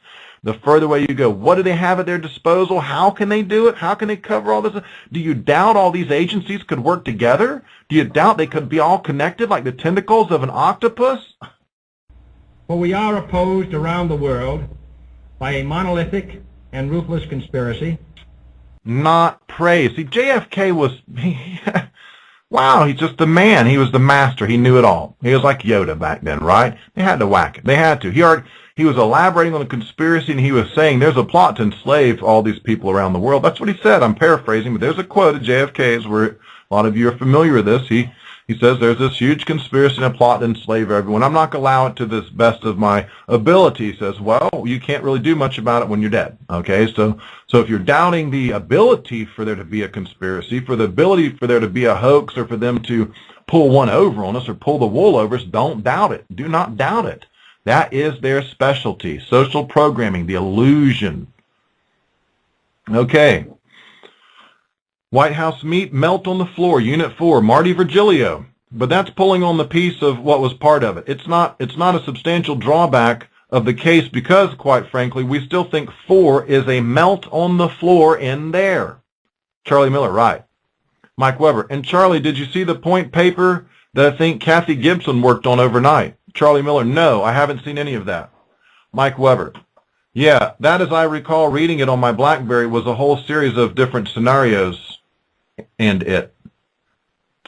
The further away you go, what do they have at their disposal? How can they do it? How can they cover all this? Do you doubt all these agencies could work together? Do you doubt they could be all connected like the tentacles of an octopus? For we are opposed around the world by a monolithic and ruthless conspiracy. Not praise. See, JFK was, wow, he's just the man. He was the master. He knew it all. He was like Yoda back then, right? They had to whack it. They had to. He was elaborating on the conspiracy, and he was saying there's a plot to enslave all these people around the world. That's what he said. I'm paraphrasing, but there's a quote of JFK's where a lot of you are familiar with this. He says there's this huge conspiracy and a plot to enslave everyone. I'm not going to allow it to the best of my ability. He says, well, you can't really do much about it when you're dead. Okay, so if you're doubting the ability for there to be a conspiracy, for the ability for there to be a hoax, or for them to pull one over on us or pull the wool over us, don't doubt it. Do not doubt it. That is their specialty, social programming, the illusion. Okay. White House meat melt on the floor, Unit 4, Marty Virgilio. But that's pulling on the piece of what was part of it. It's not a substantial drawback of the case because, quite frankly, we still think 4 is a melt on the floor in there. Charlie Miller, right. Mike Weber. And Charlie, did you see the point paper that I think Kathy Gibson worked on overnight? Charlie Miller, no, I haven't seen any of that. Mike Weber, yeah, that, as I recall reading it on my BlackBerry, was a whole series of different scenarios, and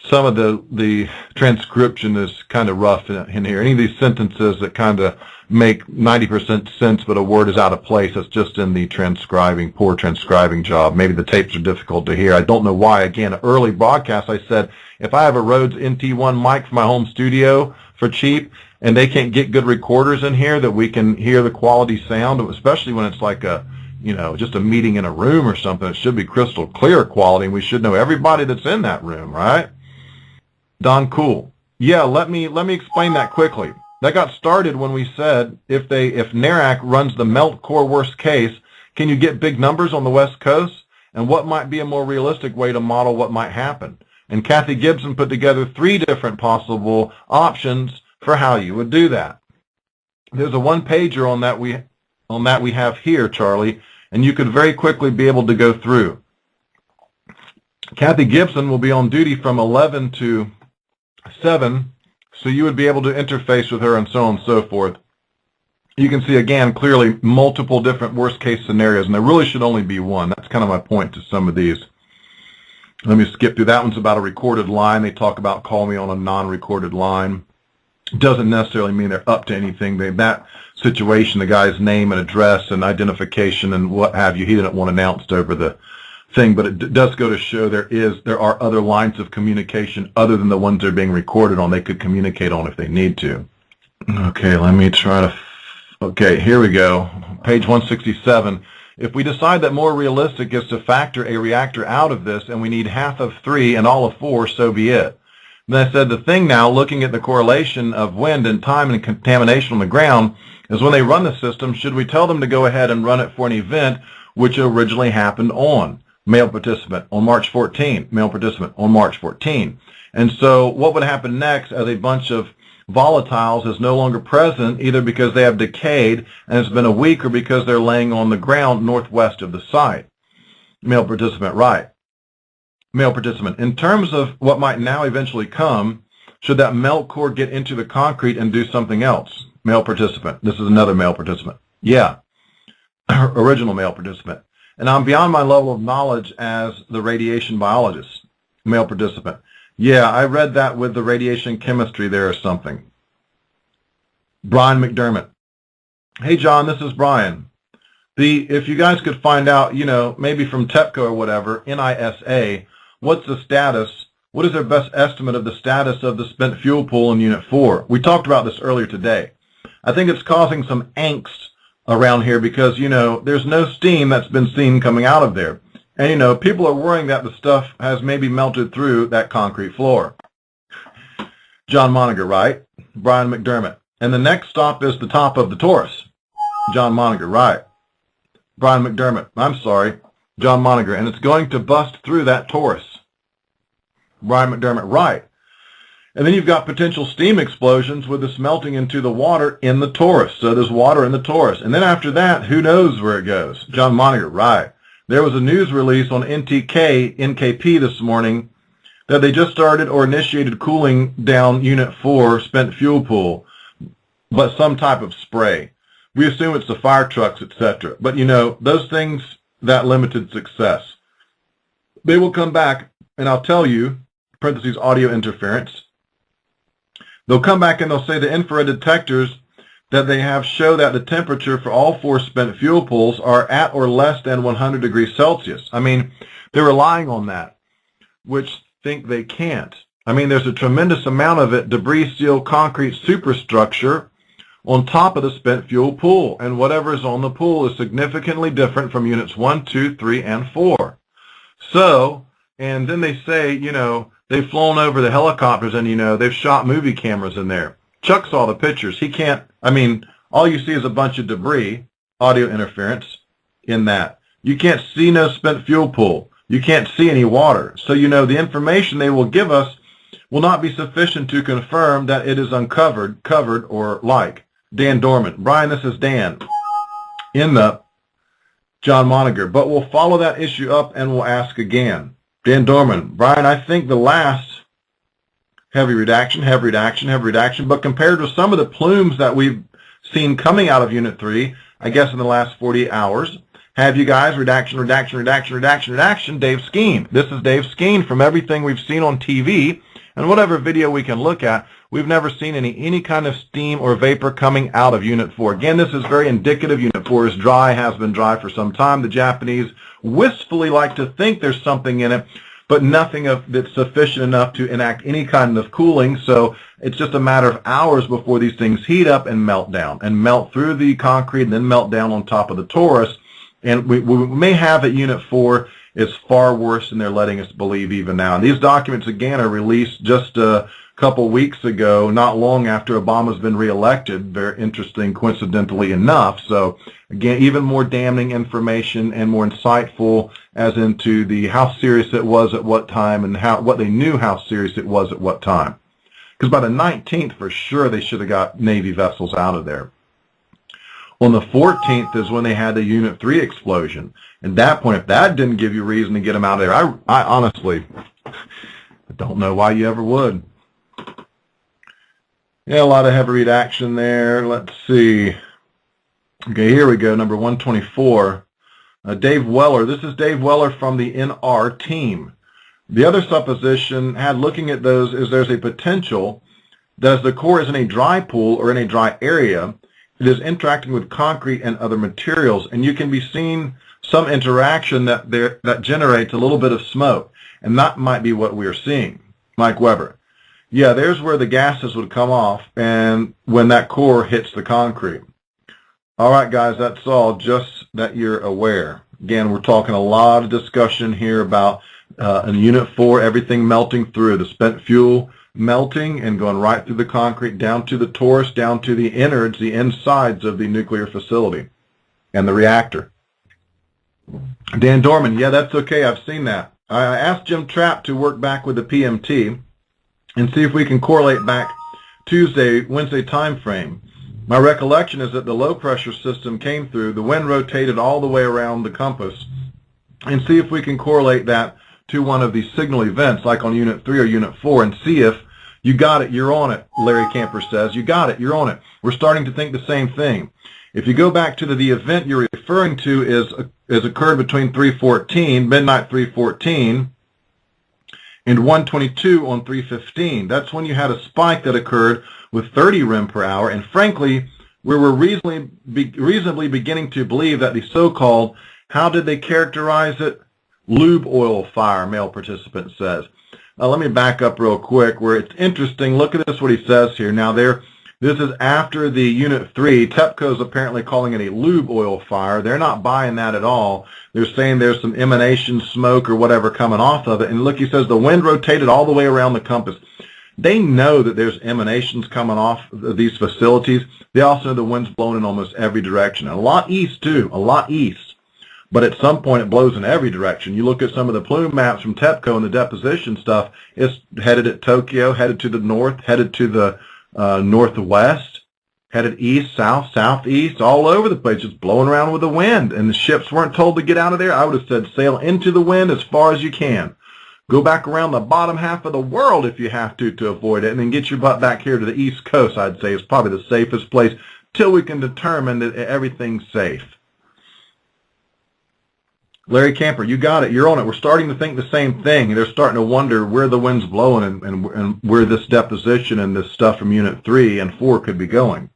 some of the transcription is kind of rough in here. Any of these sentences that kind of make 90% sense, but a word is out of place, that's just in the poor transcribing job. Maybe the tapes are difficult to hear. I don't know why. Again, early broadcast, I said, if I have a Rhodes NT1 mic for my home studio for cheap, and they can't get good recorders in here that we can hear the quality sound, especially when it's like just a meeting in a room or something. It should be crystal clear quality, and we should know everybody that's in that room, right? Don Cool. Yeah, let me explain that quickly. That got started when we said if NARAC runs the melt core worst case, can you get big numbers on the West Coast? And what might be a more realistic way to model what might happen? And Kathy Gibson put together 3 different possible options for how you would do that. There's a one-pager on that we have here, Charlie, and you could very quickly be able to go through. Kathy Gibson will be on duty from 11 to 7, so you would be able to interface with her and so on and so forth. You can see, again, clearly multiple different worst-case scenarios, and there really should only be one. That's kind of my point to some of these. Let me skip through. That one's about a recorded line. They talk about call me on a non-recorded line. Doesn't necessarily mean they're up to anything. That situation, the guy's name and address and identification and what have you, he didn't want announced over the thing, but it does go to show there are other lines of communication other than the ones they're being recorded on they could communicate on if they need to. Okay, let me try to, okay, here we go. Page 167. If we decide that more realistic is to factor a reactor out of this and we need half of 3 and all of 4, so be it. Then I said the thing now, looking at the correlation of wind and time and contamination on the ground, is when they run the system, should we tell them to go ahead and run it for an event which originally happened on male participant on March 14, male participant on March 14. And so what would happen next as a bunch of volatiles is no longer present, either because they have decayed and it's been a week or because they're laying on the ground northwest of the site? Male participant, right. Male participant, in terms of what might now eventually come, should that melt core get into the concrete and do something else? Male participant. This is another male participant. Yeah. Original male participant. And I'm beyond my level of knowledge as the radiation biologist. Male participant. Yeah, I read that with the radiation chemistry there or something. Brian McDermott. Hey, John, this is Brian. If you guys could find out, maybe from TEPCO or whatever, NISA, what's the status? What is their best estimate of the status of the spent fuel pool in Unit 4? We talked about this earlier today. I think it's causing some angst around here because, there's no steam that's been seen coming out of there. And, people are worrying that the stuff has maybe melted through that concrete floor. John Monagher, right? Brian McDermott. And the next stop is the top of the Taurus. John Monagher, right? Brian McDermott, I'm sorry, John Monagher. And it's going to bust through that Taurus. Brian McDermott, right. And then you've got potential steam explosions with this melting into the water in the Taurus. So there's water in the Taurus. And then after that, who knows where it goes? John Monagher, right. There was a news release on NKP this morning that they just started or initiated cooling down Unit 4 spent fuel pool, but some type of spray. We assume it's the fire trucks, etc. But, you know, those things, that limited success. They will come back, and I'll tell you, parentheses, audio interference, they'll come back and they'll say the infrared detectors that they have show that the temperature for all 4 spent fuel pools are at or less than 100 degrees Celsius. I mean, they're relying on that, which think they can't. I mean, there's a tremendous amount of it, debris, steel, concrete superstructure on top of the spent fuel pool, and whatever is on the pool is significantly different from units 1, 2, 3, and 4. So, and then they say, you know, they've flown over the helicopters and, you know, they've shot movie cameras in there. Chuck saw the pictures. He can't, I mean, all you see is a bunch of debris, audio interference in that. You can't see no spent fuel pool. You can't see any water. So, you know, the information they will give us will not be sufficient to confirm that it is uncovered, covered, or like. Dan Dorman. Brian, this is Dan. In the John Monagher. But we'll follow that issue up and we'll ask again. Dan Dorman. Brian, I think the last heavy redaction, but compared with some of the plumes that we've seen coming out of Unit 3, I guess in the last 48 hours, have you guys, redaction, Dave Skeen. This is Dave Skeen. From everything we've seen on TV and whatever video we can look at, we've never seen any kind of steam or vapor coming out of Unit 4. Again, this is very indicative. Unit 4 is dry, has been dry for some time. The Japanese wistfully like to think there's something in it, but nothing that's sufficient enough to enact any kind of cooling. So it's just a matter of hours before these things heat up and melt down, and melt through the concrete and then melt down on top of the Taurus. And we may have at Unit 4 is far worse than they're letting us believe even now. And these documents, again, are released just a couple weeks ago, not long after Obama's been reelected. Very interesting, coincidentally enough. So, again, even more damning information and more insightful as into the how serious it was at what time and what they knew how serious it was at what time. Because by the 19th, for sure, they should have got Navy vessels out of there. On the 14th is when they had the Unit 3 explosion. At that point, if that didn't give you reason to get them out of there, I honestly don't know why you ever would. Yeah, a lot of heavy redaction there. Let's see. Okay, here we go, number 124. Dave Weller. This is Dave Weller from the NR team. The other supposition had looking at those is there's a potential that as the core is in a dry pool or in a dry area, it is interacting with concrete and other materials, and you can be seeing some interaction that generates a little bit of smoke, and that might be what we're seeing. Mike Weber. Yeah, there's where the gases would come off, and when that core hits the concrete. All right, guys, that's all, just that you're aware. Again, we're talking a lot of discussion here about in Unit 4, everything melting through, the spent fuel melting and going right through the concrete, down to the Taurus, down to the innards, the insides of the nuclear facility and the reactor. Dan Dorman, yeah, that's okay. I've seen that. I asked Jim Trapp to work back with the PMT and see if we can correlate back Tuesday, Wednesday time frame. My recollection is that the low pressure system came through, the wind rotated all the way around the compass, and see if we can correlate that to one of these signal events like on Unit 3 or Unit 4 and see if you got it, you're on it, Larry Camper says. You got it, you're on it. We're starting to think the same thing. If you go back to the event you're referring to is occurred between 3:14, midnight 3:14, and 1:22 on 3:15. That's when you had a spike that occurred with 30 rem per hour, and frankly, we were reasonably beginning to believe that the so-called, how did they characterize it? Lube oil fire, male participant says. Let me back up real quick where it's interesting. Look at this, what he says here. Now, this is after the Unit 3. TEPCO's apparently calling it a lube oil fire. They're not buying that at all. They're saying there's some emanation, smoke, or whatever coming off of it. And look, he says the wind rotated all the way around the compass. They know that there's emanations coming off of these facilities. They also know the wind's blowing in almost every direction. And a lot east, too, a lot east. But at some point, it blows in every direction. You look at some of the plume maps from TEPCO and the deposition stuff, it's headed at Tokyo, headed to the north, headed to the northwest, headed east, south, southeast, all over the place, just blowing around with the wind. And the ships weren't told to get out of there. I would have said sail into the wind as far as you can. Go back around the bottom half of the world if you have to avoid it, and then get your butt back here to the East Coast, I'd say, is probably the safest place till we can determine that everything's safe. Larry Camper, you got it. You're on it. We're starting to think the same thing. They're starting to wonder where the wind's blowing and where this deposition and this stuff from Unit 3 and 4 could be going.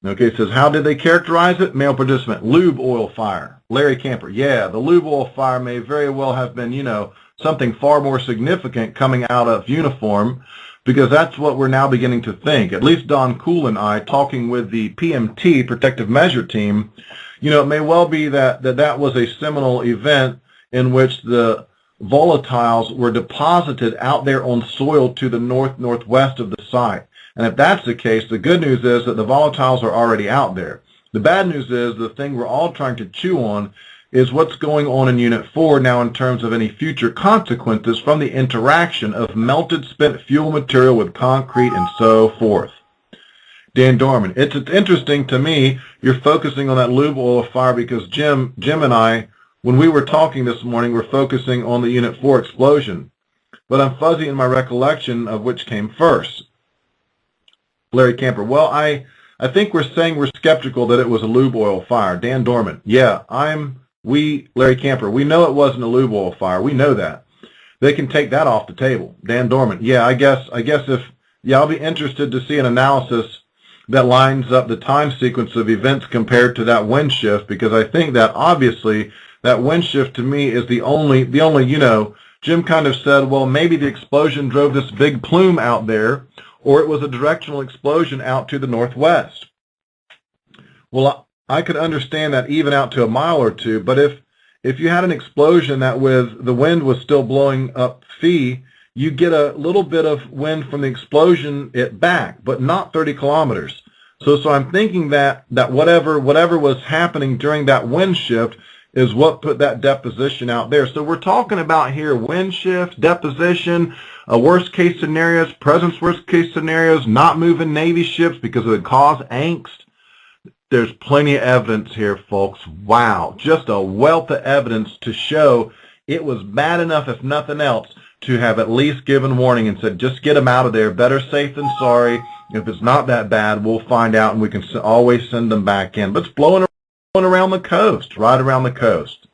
Okay, it says, how did they characterize it? Male participant, lube oil fire. Larry Camper, yeah, the lube oil fire may very well have been, you know, something far more significant coming out of uniform, because that's what we're now beginning to think. At least Don Kuhl and I, talking with the PMT, Protective Measure Team, you know, it may well be that was a seminal event in which the volatiles were deposited out there on soil to the northwest of the site. And if that's the case, the good news is that the volatiles are already out there. The bad news is the thing we're all trying to chew on is what's going on in Unit 4 now in terms of any future consequences from the interaction of melted spent fuel material with concrete and so forth. Dan Dorman, it's interesting to me you're focusing on that lube oil fire because Jim and I, when we were talking this morning, were focusing on the Unit 4 explosion. But I'm fuzzy in my recollection of which came first. Larry Camper, well, I think we're saying we're skeptical that it was a lube oil fire. Dan Dorman, yeah, Larry Camper, we know it wasn't a lube oil fire. We know that. They can take that off the table. Dan Dorman, yeah, I guess I'll be interested to see an analysis that lines up the time sequence of events compared to that wind shift, because I think that obviously that wind shift to me is the only, you know, Jim kind of said, well, maybe the explosion drove this big plume out there, or it was a directional explosion out to the northwest. Well, I could understand that even out to a mile or two, but if you had an explosion that with the wind was still blowing up Phi, you get a little bit of wind from the explosion back, but not 30 kilometers. So I'm thinking that whatever was happening during that wind shift is what put that deposition out there. So we're talking about here wind shift, deposition, worst case scenarios, presence worst case scenarios, not moving Navy ships because it would cause angst. There's plenty of evidence here, folks. Wow, just a wealth of evidence to show it was bad enough, if nothing else, to have at least given warning and said, just get them out of there. Better safe than sorry. If it's not that bad, we'll find out and we can always send them back in. But it's blowing around the coast, right around the coast.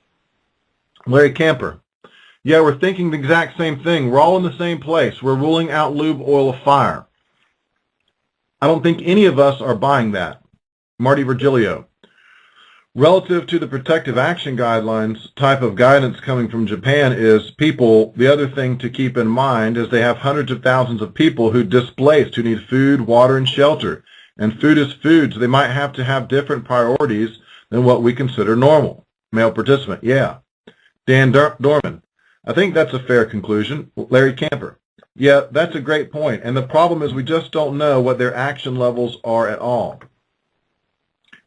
Larry Camper, yeah, we're thinking the exact same thing. We're all in the same place. We're ruling out lube oil of fire. I don't think any of us are buying that. Marty Virgilio, relative to the protective action guidelines, type of guidance coming from Japan is people, the other thing to keep in mind is they have hundreds of thousands of people who displaced, who need food, water, and shelter. And food is food, so they might have to have different priorities than what we consider normal. Male participant, yeah. Dan Dorman, I think that's a fair conclusion. Larry Camper, yeah, that's a great point. And the problem is we just don't know what their action levels are at all.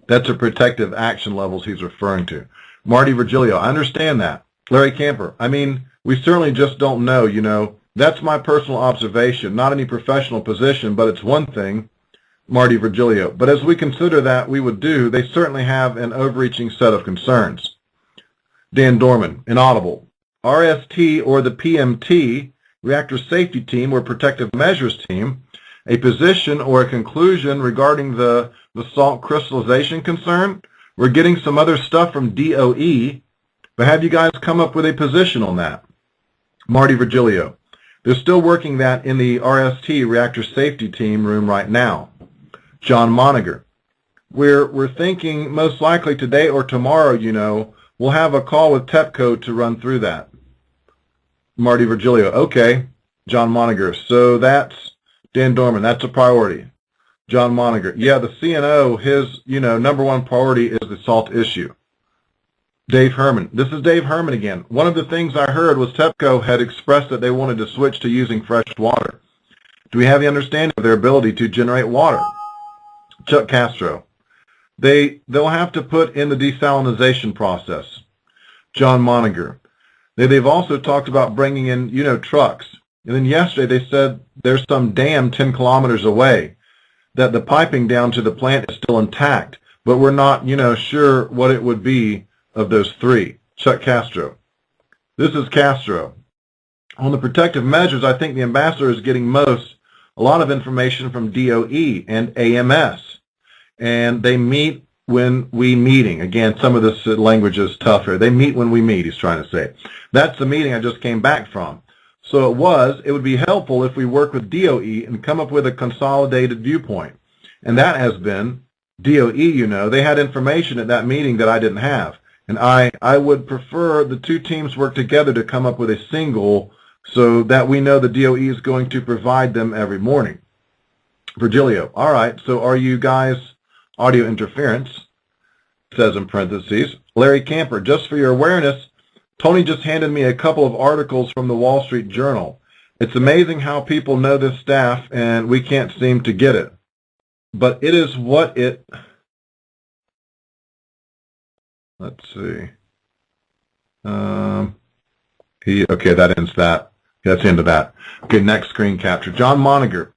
That's the protective action levels he's referring to. Marty Virgilio, I understand that. Larry Camper, I mean, we certainly just don't know, you know. That's my personal observation, not any professional position, but it's one thing. Marty Virgilio, but as we consider that we would do, they certainly have an overreaching set of concerns. Dan Dorman, inaudible. RST or the PMT, Reactor Safety Team or Protective Measures Team, a position or a conclusion regarding the salt crystallization concern. We're getting some other stuff from DOE, but have you guys come up with a position on that? Marty Virgilio, they're still working that in the RST, Reactor Safety Team room right now. John Moniger, we're thinking most likely today or tomorrow, you know, we'll have a call with TEPCO to run through that. Marty Virgilio, okay. John Moniger, so that's Dan Dorman, that's a priority. John Moniger, yeah, the CNO, his, you know, number one priority is the salt issue. Dave Herman, this is Dave Herman again. One of the things I heard was TEPCO had expressed that they wanted to switch to using fresh water. Do we have the understanding of their ability to generate water? Chuck Castro. They'll have to put in the desalinization process. John Moniger. They've also talked about bringing in, trucks. And then yesterday they said there's some dam 10 kilometers away, that the piping down to the plant is still intact, but we're not, sure what it would be of those three. Chuck Castro. This is Castro. On the protective measures, I think the ambassador is getting a lot of information from DOE and AMS. And they meet when we meeting. Again, some of this language is tough here. They meet when we meet, he's trying to say. That's the meeting I just came back from. So it would be helpful if we work with DOE and come up with a consolidated viewpoint. And that has been DOE, they had information at that meeting that I didn't have. And I would prefer the two teams work together to come up with a single so that we know the DOE is going to provide them every morning. Virgilio, all right, so are you guys audio interference? Says in parentheses. Larry Camper, just for your awareness, Tony just handed me a couple of articles from the Wall Street Journal. It's amazing how people know this staff and we can't seem to get it. But it is what it... Let's see. Okay, that ends that. That's the end of that. Okay, next screen capture. John Moniger.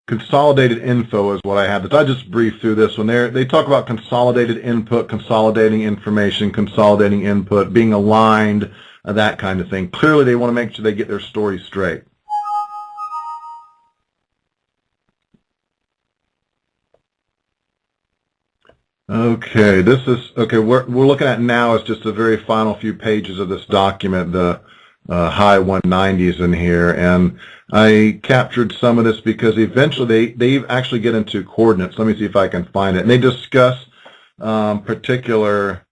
Consolidated info is what I have. I just briefed through this one. They talk about consolidated input, consolidating information, consolidating input, being aligned, that kind of thing. Clearly, they want to make sure they get their story straight. Okay, we're looking at now is just the very final few pages of this document, the high 190s in here, and I captured some of this because eventually they actually get into coordinates. Let me see if I can find it. And they discuss particular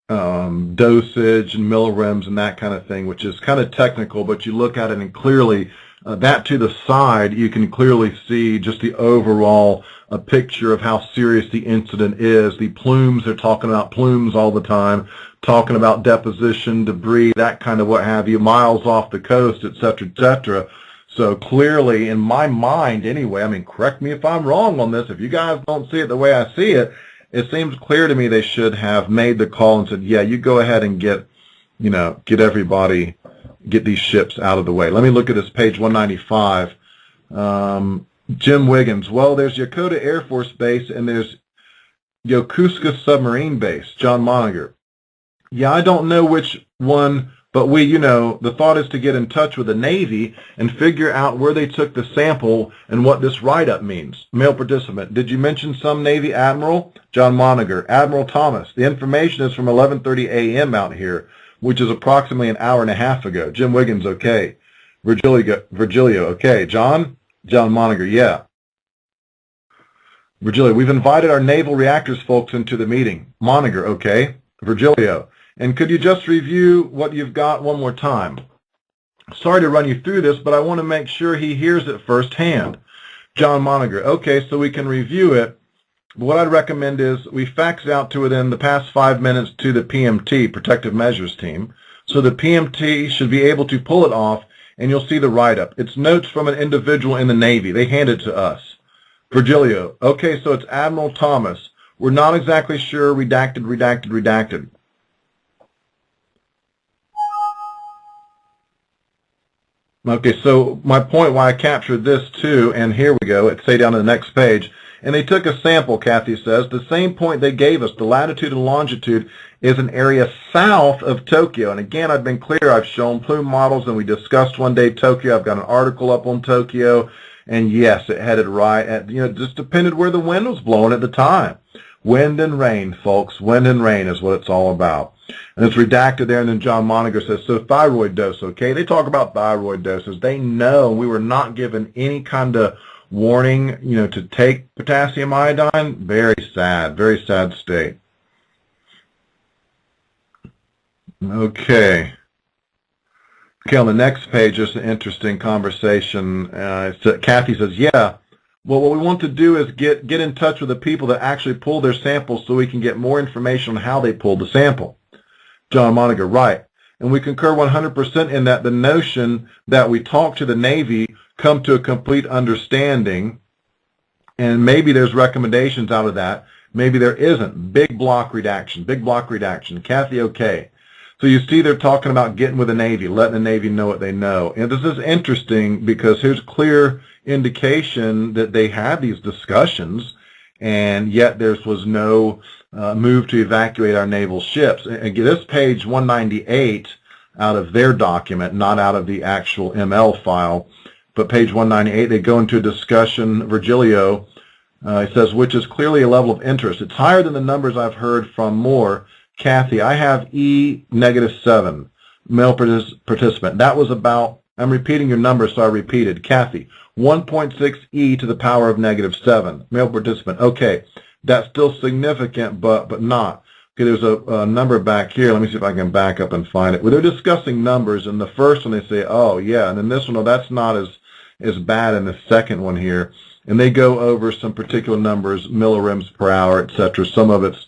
dosage and millirems and that kind of thing, which is kind of technical, but you look at it and clearly that to the side, you can clearly see just the overall picture of how serious the incident is. The plumes, they're talking about plumes all the time, talking about deposition, debris, that kind of what have you, miles off the coast, et cetera, et cetera. So clearly, in my mind anyway, correct me if I'm wrong on this, if you guys don't see it the way I see it, it seems clear to me they should have made the call and said, yeah, you go ahead and get everybody, get these ships out of the way. Let me look at this page 195. Jim Wiggins, well, there's Yokota Air Force Base and there's Yokosuka Submarine Base. John Moniger. Yeah, I don't know which one, but the thought is to get in touch with the Navy and figure out where they took the sample and what this write-up means. Male participant, did you mention some Navy Admiral? John Moniger, Admiral Thomas. The information is from 11:30 a.m. out here, which is approximately an hour and a half ago. Jim Wiggins, okay. Virgilio, okay. John Moniger, yeah. Virgilio, we've invited our naval reactors folks into the meeting. Moniger, okay. Virgilio, and could you just review what you've got one more time? Sorry to run you through this, but I want to make sure he hears it firsthand. John Moniger, okay, so we can review it. What I'd recommend is we fax out to within the past 5 minutes to the PMT, Protective Measures Team. So the PMT should be able to pull it off, and you'll see the write-up. It's notes from an individual in the Navy. They hand it to us. Virgilio, okay, so it's Admiral Thomas. We're not exactly sure, redacted. Okay, so my point why I captured this too, and here we go, it's say down to the next page, and they took a sample, Kathy says, the same point they gave us, the latitude and longitude is an area south of Tokyo. And again, I've been clear, I've shown plume models, and we discussed one day Tokyo. I've got an article up on Tokyo, and yes, it headed right at, it just depended where the wind was blowing at the time. Wind and rain, folks. Wind and rain is what it's all about. And it's redacted there, and then John Moniger says, so thyroid dose, okay? They talk about thyroid doses. They know we were not given any kind of warning, to take potassium iodine. Very sad state. Okay. Okay, on the next page, just an interesting conversation. Kathy says, yeah, well, what we want to do is get in touch with the people that actually pull their samples so we can get more information on how they pulled the sample. John Moniger, right. And we concur 100% in that the notion that we talk to the Navy, come to a complete understanding, and maybe there's recommendations out of that. Maybe there isn't. Big block redaction, big block redaction. Kathy, okay. So you see they're talking about getting with the Navy, letting the Navy know what they know. And this is interesting because here's clear indication that they had these discussions, and yet there was no move to evacuate our naval ships. And this page 198 out of their document, not out of the actual ML file, but page 198, they go into a discussion, Virgilio, it says, which is clearly a level of interest. It's higher than the numbers I've heard from more. Kathy, I have E-7, male participant. That was about, I'm repeating your numbers, so I repeated. Kathy, 1.6 E to the power of -7, male participant. Okay, that's still significant, but not. Okay, there's a number back here. Let me see if I can back up and find it. Well, they're discussing numbers, and the first one they say, oh, yeah, and then this one, no, that's not as bad in the second one here. And they go over some particular numbers, millirems per hour, etc. Some of it's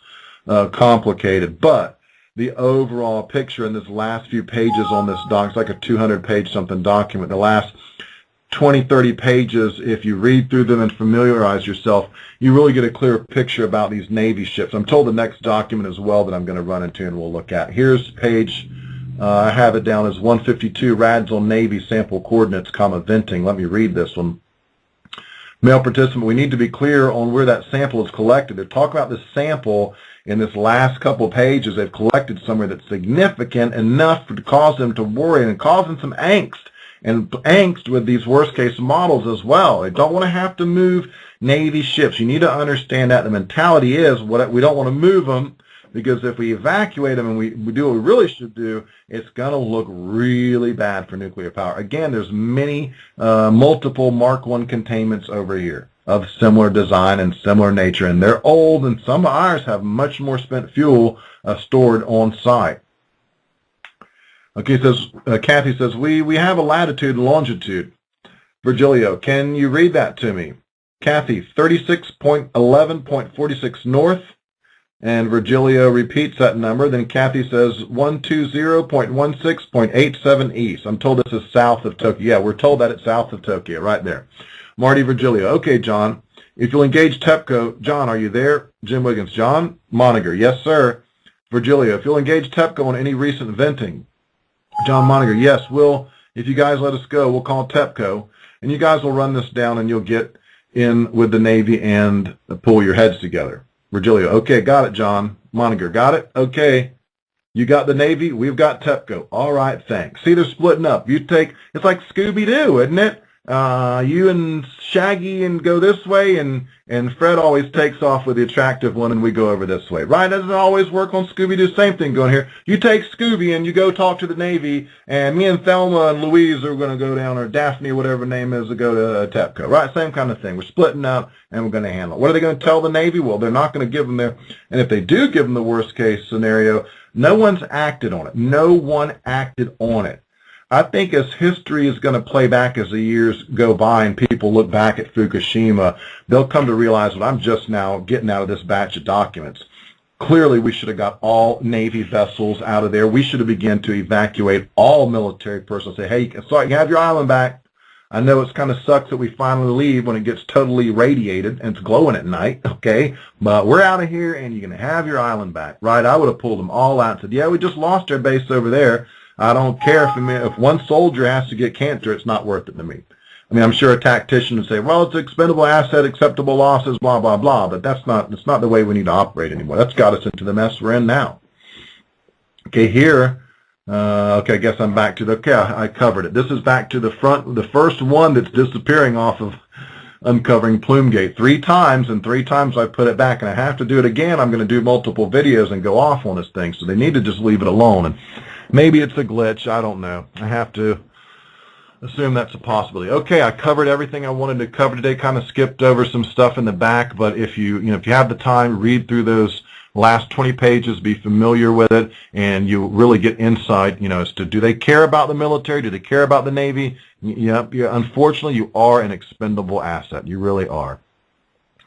complicated, but the overall picture in this last few pages on this doc, it's like a 200-page something document. The last 20, 30 pages, if you read through them and familiarize yourself, you really get a clear picture about these Navy ships. I'm told the next document as well that I'm going to run into and we'll look at. Here's page, I have it down as 152, RADS on Navy sample coordinates, venting. Let me read this one. Male participant, we need to be clear on where that sample is collected. They're talking about this sample in this last couple of pages. They've collected somewhere that's significant enough to cause them to worry and cause them some angst. And angst with these worst-case models as well. They don't want to have to move Navy ships. You need to understand that the mentality is we don't want to move them, because if we evacuate them and we do what we really should do, it's going to look really bad for nuclear power. Again, there's many, multiple Mark I containments over here of similar design and similar nature, and they're old, and some of ours have much more spent fuel stored on site. Okay, it says, Kathy says, we have a latitude and longitude. Virgilio, can you read that to me? Kathy, 36.11.46 north. And Virgilio repeats that number. Then Kathy says 120.16.87 east. I'm told this is south of Tokyo. Yeah, we're told that it's south of Tokyo, right there. Marty, Virgilio. Okay, John. If you'll engage TEPCO, John, are you there? Jim Wiggins. John Moniger. Yes, sir. Virgilio, if you'll engage TEPCO on any recent venting. John Moniger. Yes, if you guys let us go, we'll call TEPCO. And you guys will run this down and you'll get in with the Navy and pull your heads together. Virgilio, okay, got it, John. Moniger, got it? Okay. You got the Navy, we've got TEPCO. All right, thanks. See, they're splitting up. It's like Scooby-Doo, isn't it? You and Shaggy and go this way, and Fred always takes off with the attractive one, and we go over this way. Right? Doesn't it always work on Scooby-Doo? Same thing going here. You take Scooby and you go talk to the Navy, and me and Thelma and Louise are going to go down, or Daphne, whatever her name is, to go to TEPCO. Right? Same kind of thing. We're splitting up, and we're going to handle it. What are they going to tell the Navy? Well, they're not going to give them their, and if they do give them the worst-case scenario, no one's acted on it. No one acted on it. I think as history is going to play back as the years go by and people look back at Fukushima, they'll come to realize what I'm just now getting out of this batch of documents. Clearly, we should have got all Navy vessels out of there. We should have begun to evacuate all military personnel. Say, hey, sorry, you have your island back. I know it's kind of sucks that we finally leave when it gets totally radiated and it's glowing at night, okay? But we're out of here and you're going to have your island back, right? I would have pulled them all out and said, yeah, we just lost our base over there. I don't care if one soldier has to get cancer, it's not worth it to me. I mean, I'm sure a tactician would say, well, it's an expendable asset, acceptable losses, blah, blah, blah, but that's not the way we need to operate anymore. That's got us into the mess we're in now. Okay, here, okay, I guess I'm back to okay, I covered it. This is back to the first one that's disappearing off of uncovering Plume-Gate 3 times, and 3 times I put it back, and I have to do it again. I'm going to do multiple videos and go off on this thing, so they need to just leave it alone. And maybe it's a glitch. I don't know. I have to assume that's a possibility. Okay, I covered everything I wanted to cover today. Kind of skipped over some stuff in the back, but if you have the time, read through those last 20 pages, be familiar with it, and you really get insight, as to do they care about the military? Do they care about the Navy? Yep. Unfortunately, you are an expendable asset. You really are.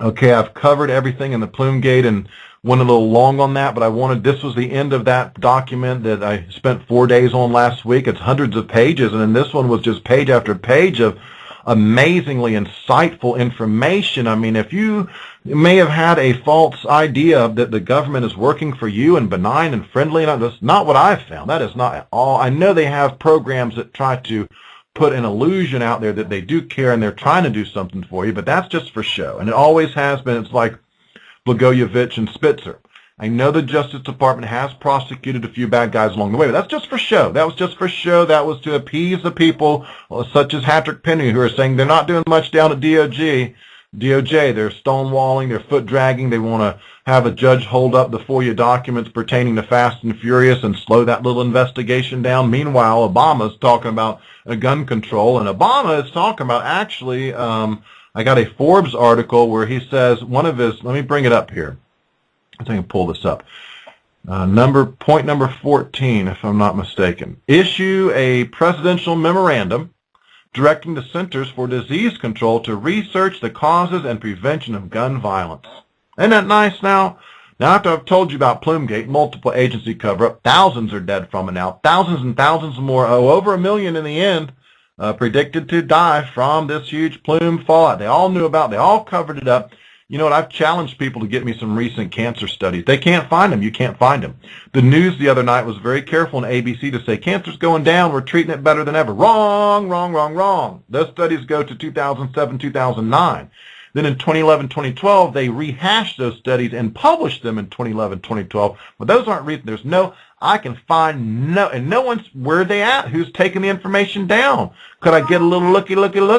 Okay, I've covered everything in the Plume-Gate and went a little long on that, but this was the end of that document that I spent 4 days on last week. It's hundreds of pages, and then this one was just page after page of amazingly insightful information. I mean, if you may have had a false idea that the government is working for you and benign and friendly, and that's not what I've found. That is not at all. I know they have programs that try to put an illusion out there that they do care and they're trying to do something for you, but that's just for show. And it always has been. It's like Blagojevich and Spitzer. I know the Justice Department has prosecuted a few bad guys along the way, but that's just for show. That was just for show. That was to appease the people such as HatrickPenry, who are saying they're not doing much down at DOJ. They're stonewalling, they're foot dragging. They want to have a judge hold up the FOIA documents pertaining to Fast and Furious and slow that little investigation down. Meanwhile, Obama's talking about gun control, and Obama is talking about actually, I got a Forbes article where he says one of his, let me bring it up here. I think I can pull this up. Point number 14, if I'm not mistaken. Issue a presidential memorandum directing the Centers for Disease Control to research the causes and prevention of gun violence. Isn't that nice now? Now, after I've told you about Plume-Gate, multiple agency cover-up, thousands are dead from it now. Thousands and thousands more, over 1 million in the end, predicted to die from this huge plume fallout. They all knew about it. They all covered it up. You know what? I've challenged people to get me some recent cancer studies. They can't find them. You can't find them. The news the other night was very careful in ABC to say cancer's going down. We're treating it better than ever. Wrong, wrong, wrong, wrong. Those studies go to 2007, 2009. Then in 2011, 2012, they rehashed those studies and published them in 2011, 2012. But those aren't recent. There's no, I can find and no one's, where are they at? Who's taking the information down? Could I get a little look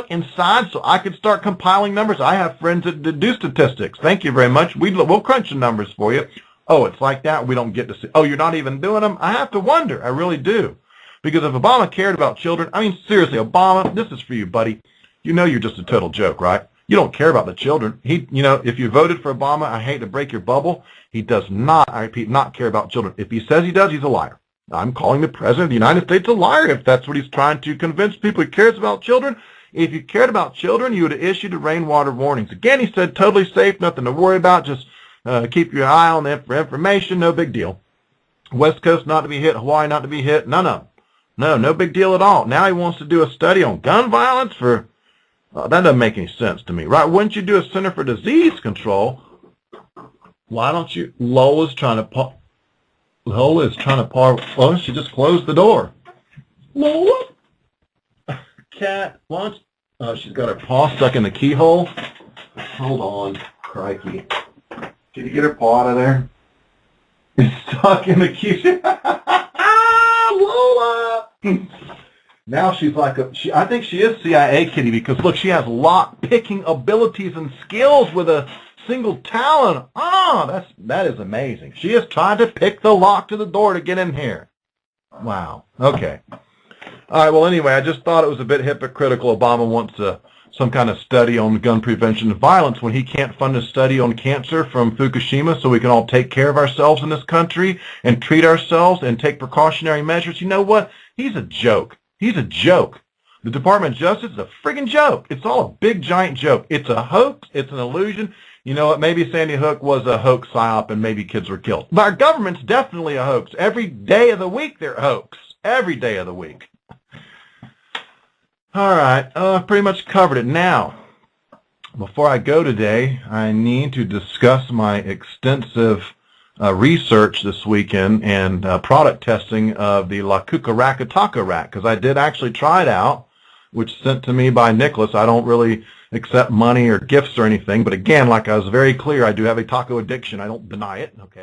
inside so I could start compiling numbers? I have friends that do statistics. Thank you very much. We'll crunch the numbers for you. Oh, it's like that? We don't get to see. Oh, you're not even doing them? I have to wonder. I really do. Because if Obama cared about children, I mean, seriously, Obama, this is for you, buddy. You know you're just a total joke, right? You don't care about the children. If you voted for Obama, I hate to break your bubble, he does not, I repeat, not care about children. If he says he does, he's a liar. I'm calling the President of the United States a liar if that's what he's trying to convince people. He cares about children. If you cared about children, you would have issued the rainwater warnings. Again, he said totally safe, nothing to worry about, just keep your eye on them for information, no big deal. West Coast not to be hit, Hawaii not to be hit, none of them. No big deal at all. Now he wants to do a study on gun violence for... that doesn't make any sense to me, right? Wouldn't you do a Center for Disease Control? Why don't you? Lola's trying to oh, she just closed the door. Lola? Cat, why don't she's got her paw stuck in the keyhole. Hold on, crikey. Can you get her paw out of there? It's stuck in the key. Lola! Now she's like I think she is CIA kitty because look, she has lock-picking abilities and skills with a single talon. That is amazing. She is trying to pick the lock to the door to get in here. Wow. Okay. All right. Well, anyway, I just thought it was a bit hypocritical. Obama wants some kind of study on gun prevention and violence when he can't fund a study on cancer from Fukushima so we can all take care of ourselves in this country and treat ourselves and take precautionary measures. You know what? He's a joke. He's a joke. The Department of Justice is a friggin' joke. It's all a big, giant joke. It's a hoax. It's an illusion. You know what? Maybe Sandy Hook was a hoax psyop and maybe kids were killed. But our government's definitely a hoax. Every day of the week they're a hoax. Every day of the week. All right. I've pretty much covered it. Now, before I go today, I need to discuss my extensive research this weekend and product testing of the La Cucaraca rack, because I did actually try it out, which sent to me by Nicholas. I don't really accept money or gifts or anything, but again, like I was very clear, I do have a taco addiction. I don't deny it. Okay.